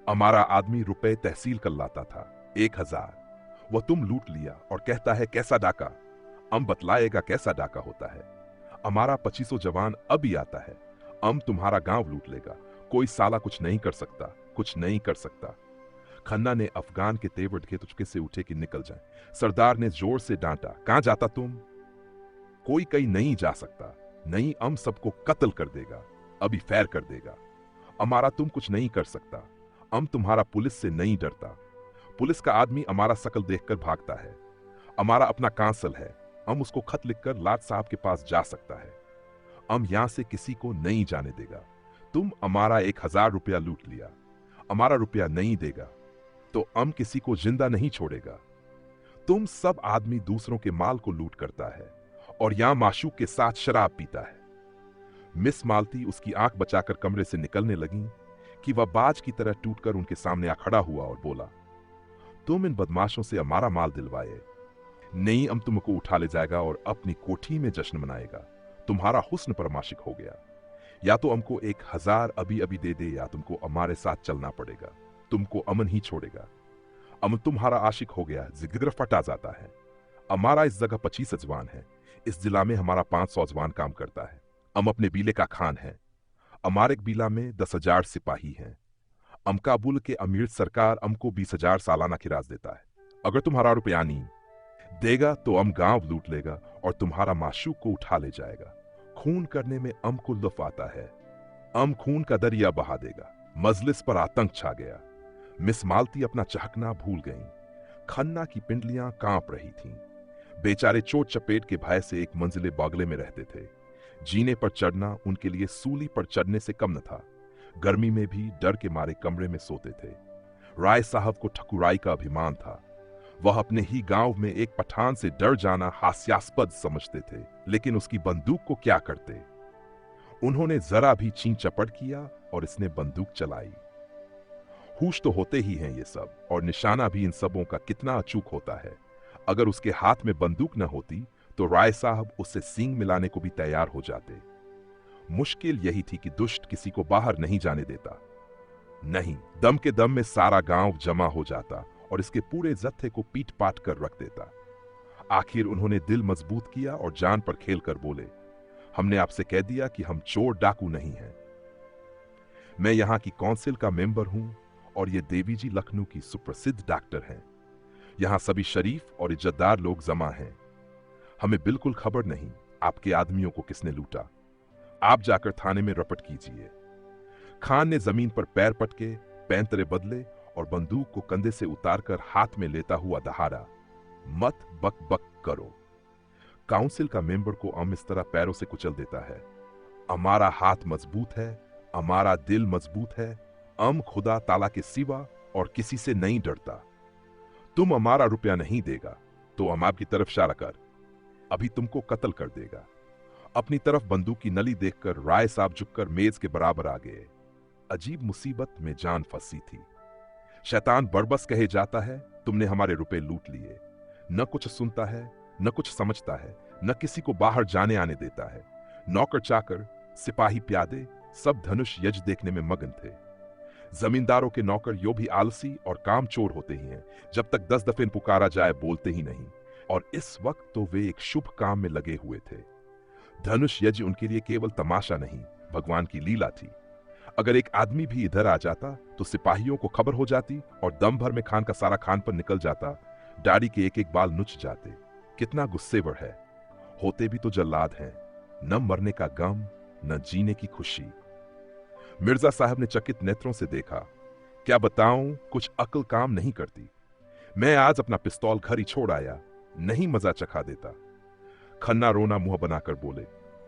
हमारा आदमी रुपए तहसील कर लाता था, 1000। वह तुम लूट लिया और कहता है कैसा डाका? हम बतलाएगा कैसा डाका होता है। हमारा 2500 जवान अभी आता है। हम तुम्हारा गांव लूट लेगा। कोई साला कुछ नहीं कर सकता, कुछ नहीं कर सकता। खन्ना ने अफगान के तेवर के तुचके से उठे कि निकल जाए। सरदार ने जोर से डांटा, कहां जाता तुम? कोई कहीं नहीं जा सकता। नहीं, हम सबको कत्ल कर देगा, अभी फैर कर देगा। हमारा तुम कुछ नहीं कर सकता। हम तुम्हारा पुलिस से नहीं डरता। पुलिस का आदमी हमारा शकल देखकर भागता है। हमारा अपना कांसल है, हम उसको खत लिखकर लाट साहब के पास जा सकता है। हम यहां से किसी को नहीं जाने देगा। तुम हमारा 1000 रुपया लूट लिया, हमारा रुपया नहीं देगा तो हम किसी को जिंदा नहीं छोड़ेगा। तुम सब आदमी दूसरों के माल को लूट करता है और यहां माशूक के साथ शराब पीता है। मिस मालती उसकी आंख बचाकर कमरे से निकलने लगी कि वह बाज की तरह टूटकर उनके सामने आ खड़ा हुआ और बोला, तुम इन बदमाशों से हमारा माल दिलवाए। नहीं, हम तुमको उठा ले जाएगा और अपनी कोठी में जश्न मनाएगा। तुम्हारा हुस्न पर माशिक हो गया। या तो हमको 1000 अभी अभी दे दे, या तुमको हमारे साथ चलना पड़ेगा। तुमको अमन ही छोड़ेगा। अमन तुम्हारा आशिक हो गया, जिगर फटा जाता है। हमारा इस जगह 25 जवान है। इस जिला में हमारा 500 जवान काम करता है। हम अपने बीले का खान है। हमारे बीला में 10,000 सिपाही हैं। हम काबुल के अमीर सरकार हमको 20,000 सालाना किराज देता है। अगर तुम्हारा रुपया नहीं देगा तो हम गांव लूट लेगा और तुम्हारा माशूक को उठा ले जाएगा। खून करने में हमको लुत्फ आता है। हम खून का दरिया बहा देगा। मजलिस पर आतंक छा गया। मिस मालती अपना चहकना भूल गईं। खन्ना की पिंडलियां कांप रही थीं। बेचारे चोट चपेट के भय से एक मंजिले बागले में रहते थे। जीने पर चढ़ना उनके लिए सूली पर चढ़ने से कम न था। गर्मी में भी डर के मारे कमरे में सोते थे। राय साहब को ठकुराई का अभिमान था। वह अपने ही गांव में एक पठान से डर जाना हास्यास्पद समझते थे, लेकिन उसकी बंदूक को क्या करते। उन्होंने जरा भी छीन चपड़ किया और इसने बंदूक चलाई। होश तो होते ही हैं ये सब, और निशाना भी इन सबों का कितना अचूक होता है। अगर उसके हाथ में बंदूक न होती तो राय साहब उससे सींग मिलाने को भी तैयार हो जाते। मुश्किल यही थी कि दुष्ट किसी को बाहर नहीं जाने देता। नहीं, दम के दम में सारा गांव जमा हो जाता और इसके पूरे जत्थे को पीट पाट कर रख देता। आखिर उन्होंने दिल मजबूत किया और जान पर खेल कर बोले, हमने आपसे कह दिया कि हम चोर डाकू नहीं हैं। मैं यहां की काउंसिल का मेंबर हूं और ये देवी जी लखनऊ की सुप्रसिद्ध डॉक्टर हैं। यहां सभी शरीफ और इज्जतदार लोग जमा हैं। हमें बिल्कुल खबर नहीं आपके आदमियों को किसने लूटा। आप जाकर थाने में रपट कीजिए। खान ने जमीन पर पैर पटके, पैंतरे बदले और बंदूक को कंधे से उतारकर हाथ में लेता हुआ दहाड़ा, मत बक बक करो। काउंसिल का मेंबर को हम इस तरह पैरों से कुचल देता है। हमारा हाथ मजबूत है, हमारा दिल मजबूत है। हम खुदा ताला के सिवा और किसी से नहीं डरता। तुम हमारा रुपया नहीं देगा तो हम आपकी तरफ इशारा कर अभी तुमको कत्ल कर देगा। अपनी तरफ बंदूक की नली देखकर राय साहब झुककर मेज के बराबर आ गए। अजीब मुसीबत में जान फंसी थी। शैतान बरबस कहे जाता है, तुमने हमारे रुपए लूट लिए। न कुछ सुनता है, न कुछ समझता है, न किसी को बाहर जाने आने देता है। नौकर चाकर, सिपाही प्यादे सब धनुष यज देखने में मगन थे। जमींदारों के नौकर यो भी आलसी और काम चोर होते ही हैं। जब तक 10 दफे पुकारा जाए बोलते ही नहीं। और इस वक्त तो वे एक शुभ काम में लगे हुए थे। धनुष यज्ञ उनके लिए केवल तमाशा नहीं, भगवान की लीला थी। अगर एक आदमी भी इधर आ जाता तो सिपाहियों को खबर हो जाती और दम भर में खान का सारा खान पर निकल जाता। दाढ़ी के एक एक बाल नुच जाते। कितना गुस्सेवर है। होते भी तो जल्लाद हैं। न मरने का गम, न जीने की खुशी। मिर्जा साहब ने चकित नेत्रों से देखा क्या बताऊं, कुछ अक्ल काम नहीं करती। मैं आज अपना पिस्तौल घर ही छोड़ आया, नहीं मजा चखा देता। खन्ना रोना मुंह बनाकर बोले,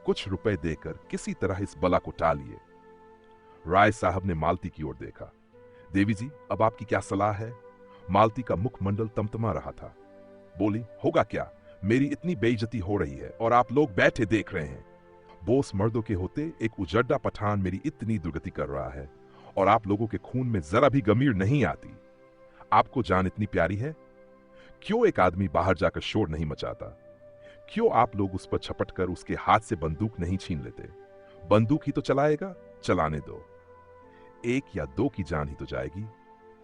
कुछ रुपए देकर किसी तरह इस बला को टालिए। राय साहब ने मालती की ओर देखा। देवी जी, अब आपकी क्या सलाह है? मालती का मुखमंडल तमतमा रहा था। बोली, होगा क्या, मेरी इतनी बेइज्जती हो रही है और आप लोग बैठे देख रहे हैं। बोस मर्दों के होते एक उजड्डा पठान मेरी इतनी दुर्गति कर रहा है और आप लोगों के खून में जरा भी गमीर नहीं आती। आपको जान इतनी प्यारी है, क्यों एक आदमी बाहर जाकर शोर नहीं मचाता? क्यों आप लोग उस पर झपट कर उसके हाथ से बंदूक नहीं छीन लेते? बंदूक ही तो चलाएगा, चलाने दो। एक या दो की जान ही तो जाएगी,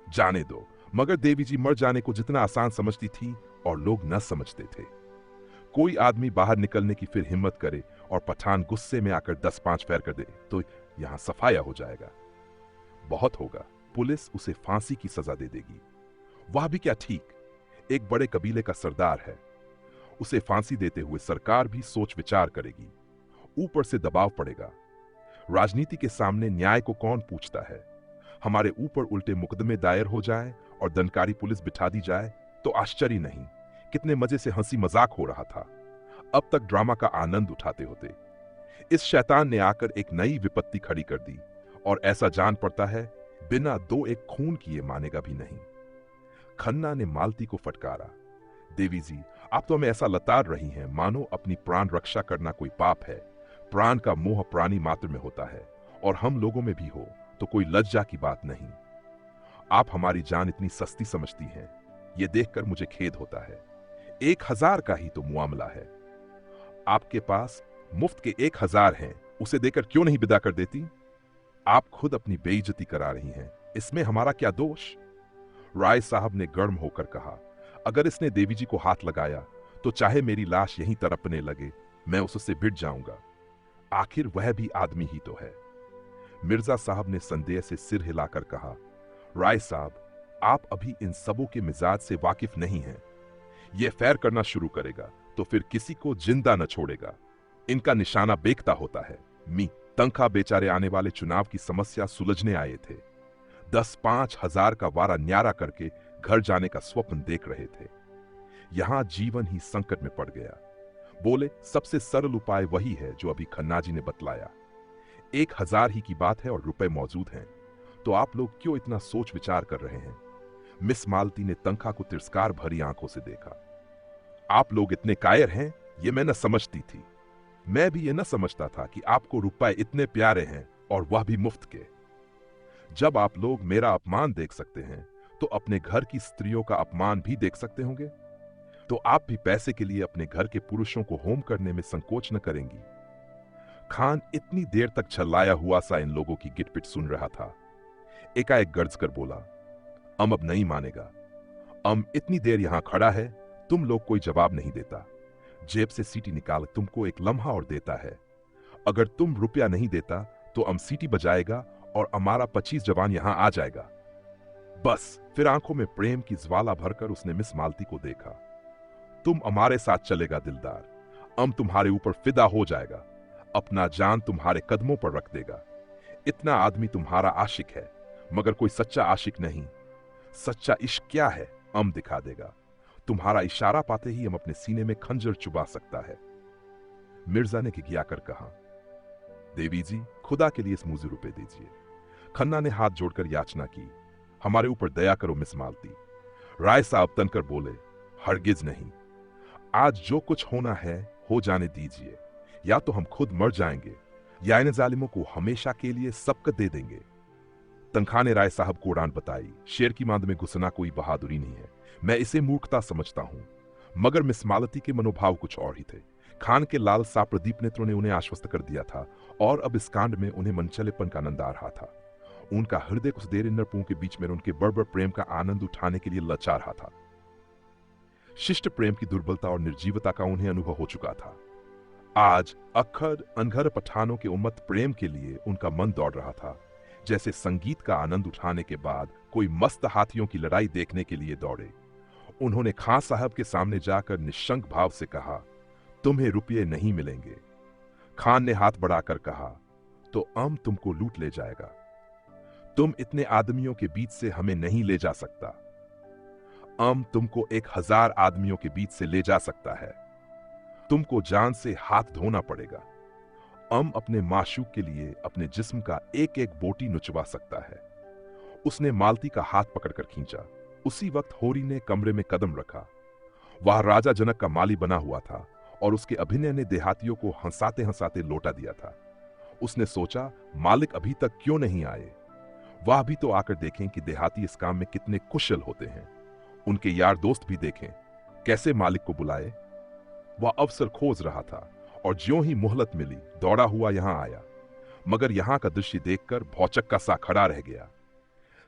जाने दो। मगर देवी जी मर जाने को जितना आसान समझती थी और लोग न समझते थे। कोई आदमी बाहर निकलने की फिर हिम्मत करे और पठान गुस्से में आकर 10-5 फैर कर दे तो यहां सफाया हो जाएगा। बहुत होगा, पुलिस उसे फांसी की सजा दे देगी। वह भी क्या ठीक, एक बड़े कबीले का सरदार है। उसे फांसी देते हुए सरकार भी सोच विचार करेगी। ऊपर से दबाव पड़ेगा। राजनीति के सामने न्याय को कौन पूछता है? हमारे ऊपर उल्टे मुकदमे दायर हो जाए और दनकारी पुलिस बिठा दी जाए तो आश्चर्य नहीं। कितने मजे से हंसी मजाक हो रहा था। अब तक ड्रामा का आनंद उठाते होते। इस शैतान ने आकर एक नई विपत्ति खड़ी कर दी और ऐसा जान पड़ता है बिना दो एक खून किए मानेगा भी नहीं। खन्ना ने मालती को फटकारा, देवी जी, आप तो हमें ऐसा लताड़ रही हैं मानो अपनी प्राण रक्षा करना कोई पाप है। प्राण का मोह प्राणी मात्र में होता है और हम लोगों में भी हो तो कोई लज्जा की बात नहीं। आप हमारी जान इतनी सस्ती समझती हैं, यह देखकर मुझे खेद होता है। 1000 का ही तो मुआमला है। आपके पास मुफ्त के 1000 हैं, उसे देकर क्यों नहीं विदा कर देती? आप खुद अपनी बेइज्जती करा रही हैं, इसमें हमारा क्या दोष? राय साहब ने गर्म होकर कहा, अगर इसने देवी जी को हाथ लगाया तो चाहे मेरी लाश यहीं तड़पने लगे, मैं उससे भिड़ जाऊंगा। आखिर वह भी आदमी ही तो है। मिर्जा साहब ने संदेह से सिर हिलाकर कहा, राय साहब, आप अभी इन सबों के मिजाज से वाकिफ नहीं हैं। यह फैर करना शुरू करेगा तो फिर किसी को जिंदा न छोड़ेगा। इनका निशाना बेकता होता है। तंखा बेचारे आने वाले चुनाव की समस्या सुलझने आए थे। 10-5 हजार का वारा न्यारा करके घर जाने का स्वप्न देख रहे थे। यहां जीवन ही संकट में पड़ गया। बोले, सबसे सरल उपाय वही है जो अभी खन्ना जी ने बतलाया। 1000 ही की बात है और रुपए मौजूद हैं, तो आप लोग क्यों इतना सोच विचार कर रहे हैं? मिस मालती ने तंखा को तिरस्कार भरी आंखों से देखा। आप लोग इतने कायर हैं, ये मैं न समझती थी। मैं भी ये न समझता था कि आपको रुपए इतने प्यारे हैं और वह भी मुफ्त के। जब आप लोग मेरा अपमान देख सकते हैं तो अपने घर की स्त्रियों का अपमान भी देख सकते होंगे। तो आप भी पैसे के लिए अपने घर के पुरुषों को होम करने में संकोच न करेंगी। खान इतनी देर तक छल्लाया हुआ सा इन लोगों की गिटपिट सुन रहा था। एकाएक गर्ज कर बोला, अब नहीं मानेगा। इतनी देर यहां खड़ा है, तुम लोग कोई जवाब नहीं देता। जेब से सीटी निकाल तुमको एक लम्हा और देता है। अगर तुम रुपया नहीं देता तो सीटी बजाएगा और हमारा 25 जवान यहां आ जाएगा। बस फिर आंखों में प्रेम की ज्वाला भरकर उसने मिस मालती को देखा। तुम हमारे साथ चलेगा दिलदार, तुम्हारे ऊपर फिदा हो जाएगा, अपना जान तुम्हारे कदमों पर रख देगा। इतना आदमी तुम्हारा आशिक है, मगर कोई सच्चा आशिक नहीं। सच्चा इश्क क्या है दिखा देगा। तुम्हारा इशारा पाते ही हम अपने सीने में खंजर चुबा सकता है। मिर्जा ने घिघियाकर कहा, देवी जी, खुदा के लिए इस मुझे रुपए दीजिए। खन्ना ने हाथ जोड़कर याचना की, हमारे ऊपर दया करो मिस मालती। राय साहब तनकर बोले, हरगिज नहीं। आज जो कुछ होना है हो जाने दीजिए, या तो हम खुद मर जाएंगे या इन जालिमों को हमेशा के लिए सबक दे देंगे। तनखा ने राय साहब को उड़ान बताई, शेर की मांद में घुसना कोई बहादुरी नहीं है, मैं इसे मूर्खता समझता हूं। मगर मिस मालती के मनोभाव कुछ और ही थे। खान के लाल सा प्रदीप नेत्रों ने उन्हें आश्वस्त कर दिया था और अब इस कांड में उन्हें मनचलेपन का आनंद आ रहा था। उनका हृदय कुछ देर इन नरपुओं के बीच में उनके बड़बड़ प्रेम का आनंद उठाने के लिए लचा रहा था। शिष्ट प्रेम की दुर्बलता और निर्जीवता का उन्हें अनुभव हो चुका था। आज अक्खर अनघर पठानों के उम्मत प्रेम के लिए उनका मन दौड़ रहा था, जैसे संगीत का आनंद उठाने के बाद कोई मस्त हाथियों की लड़ाई देखने के लिए दौड़े। उन्होंने खां साहब के सामने जाकर निशंक भाव से कहा, तुम्हें रुपये नहीं मिलेंगे। खान ने हाथ बढ़ाकर कहा, तो तुमको लूट ले जाएगा। तुम इतने आदमियों के बीच से हमें नहीं ले जा सकता। तुमको 1000 आदमियों के बीच से ले जा सकता है। तुमको जान से हाथ धोना पड़ेगा। अपने माशूक के लिए अपने जिस्म का एक एक बोटी नुचवा सकता है। उसने मालती का हाथ पकड़कर खींचा। उसी वक्त होरी ने कमरे में कदम रखा। वह राजा जनक का माली बना हुआ था और उसके अभिनय ने देहातियों को हंसाते हंसाते लौटा दिया था। उसने सोचा, मालिक अभी तक क्यों नहीं आए? वह भी तो आकर देखें कि देहाती इस काम में कितने कुशल होते हैं। उनके यार दोस्त भी देखें, कैसे मालिक को बुलाए। वह अवसर खोज रहा था और ज्यों ही मोहलत मिली दौड़ा हुआ यहां आया, मगर यहां का दृश्य देखकर भौचक्का सा खड़ा रह गया।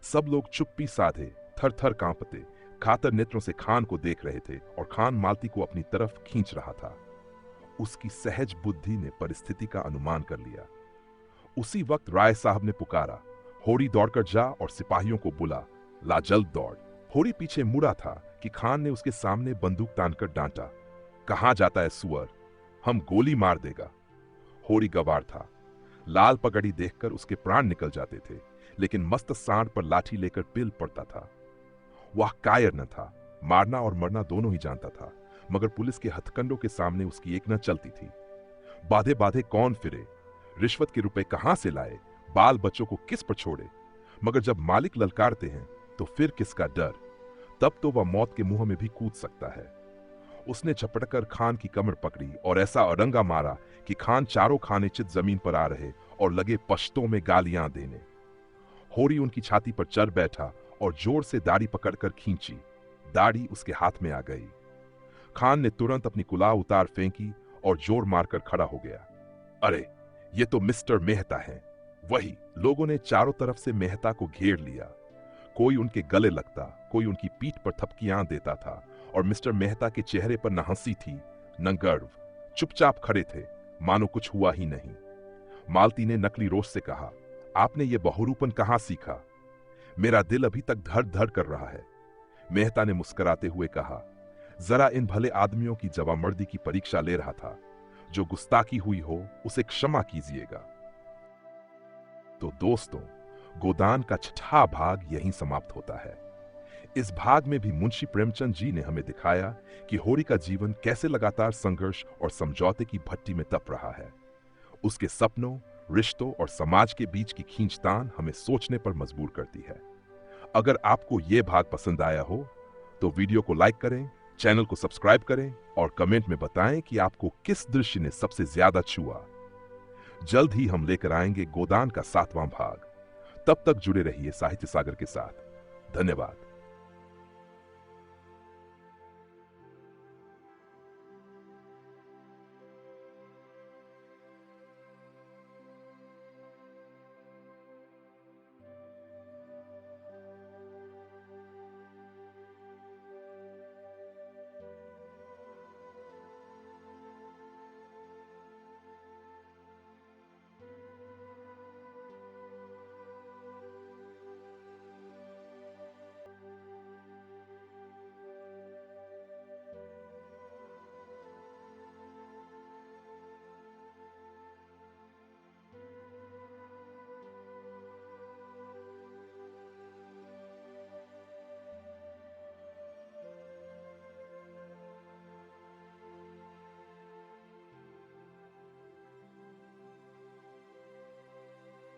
सब लोग चुप्पी साधे थर थर कांपते खातर नेत्रों से खान को देख रहे थे और खान मालती को अपनी तरफ खींच रहा था। उसकी सहज बुद्धि ने परिस्थिति का अनुमान कर लिया। उसी वक्त राय साहब ने पुकारा, होरी दौड़कर जा और सिपाहियों को बुला ला, जल्द दौड़। होरी पीछे मुड़ा था कि खान ने उसके सामने बंदूक तानकर डांटा, कहां जाता है सुअर, हम गोली मार देगा। होरी गवार था। लाल पगड़ी देखकर उसके प्राण निकल जाते थे, लेकिन मस्त सांड पर लाठी लेकर पिल पड़ता था। वह कायर न था, मारना और मरना दोनों ही जानता था, मगर पुलिस के हथकंडों के सामने उसकी एक न चलती थी। बाधे बाधे कौन फिरे, रिश्वत के रुपए कहां से लाए, बाल बच्चों को किस पर छोड़े। मगर जब मालिक ललकारते हैं तो फिर किसका डर? तब तो वह मौत के मुंह में भी कूद सकता है। उसने झपटकर खान की कमर पकड़ी और ऐसा अरंगा मारा कि खान चारों खाने चित जमीन पर आ रहे और लगे पश्तों में गालियां देने। होरी उनकी छाती पर चढ़ बैठा और जोर से दाढ़ी पकड़कर खींची। दाढ़ी उसके हाथ में आ गई। खान ने तुरंत अपनी कुलाह उतार फेंकी और जोर मारकर खड़ा हो गया। अरे, ये तो मिस्टर मेहता हैं। वही। लोगों ने चारों तरफ से मेहता को घेर लिया। कोई उनके गले लगता, कोई उनकी पीठ पर थपकियां देता था और मिस्टर मेहता के चेहरे पर न हंसी थी न गर्व। चुपचाप खड़े थे, मानो कुछ हुआ ही नहीं। मालती ने नकली रोष से कहा, आपने ये बहुरूपन कहां सीखा? मेरा दिल अभी तक धड़ धड़ कर रहा है। मेहता ने मुस्कुराते हुए कहा, जरा इन भले आदमियों की जवामर्दी की परीक्षा ले रहा था। जो गुस्ताखी हुई हो उसे क्षमा कीजिएगा। तो दोस्तों, गोदान का छठा भाग यहीं समाप्त होता है। इस भाग में भी मुंशी प्रेमचंद जी ने हमें दिखाया कि होरी का जीवन कैसे लगातार संघर्ष और समझौते की भट्टी में तप रहा है। उसके सपनों, रिश्तों और समाज के बीच की खींचतान हमें सोचने पर मजबूर करती है। अगर आपको यह भाग पसंद आया हो तो वीडियो को लाइक करें, चैनल को सब्सक्राइब करें और कमेंट में बताएं कि आपको किस दृश्य ने सबसे ज्यादा छुआ। जल्द ही हम लेकर आएंगे गोदान का 7वां भाग। तब तक जुड़े रहिए साहित्य सागर के साथ। धन्यवाद।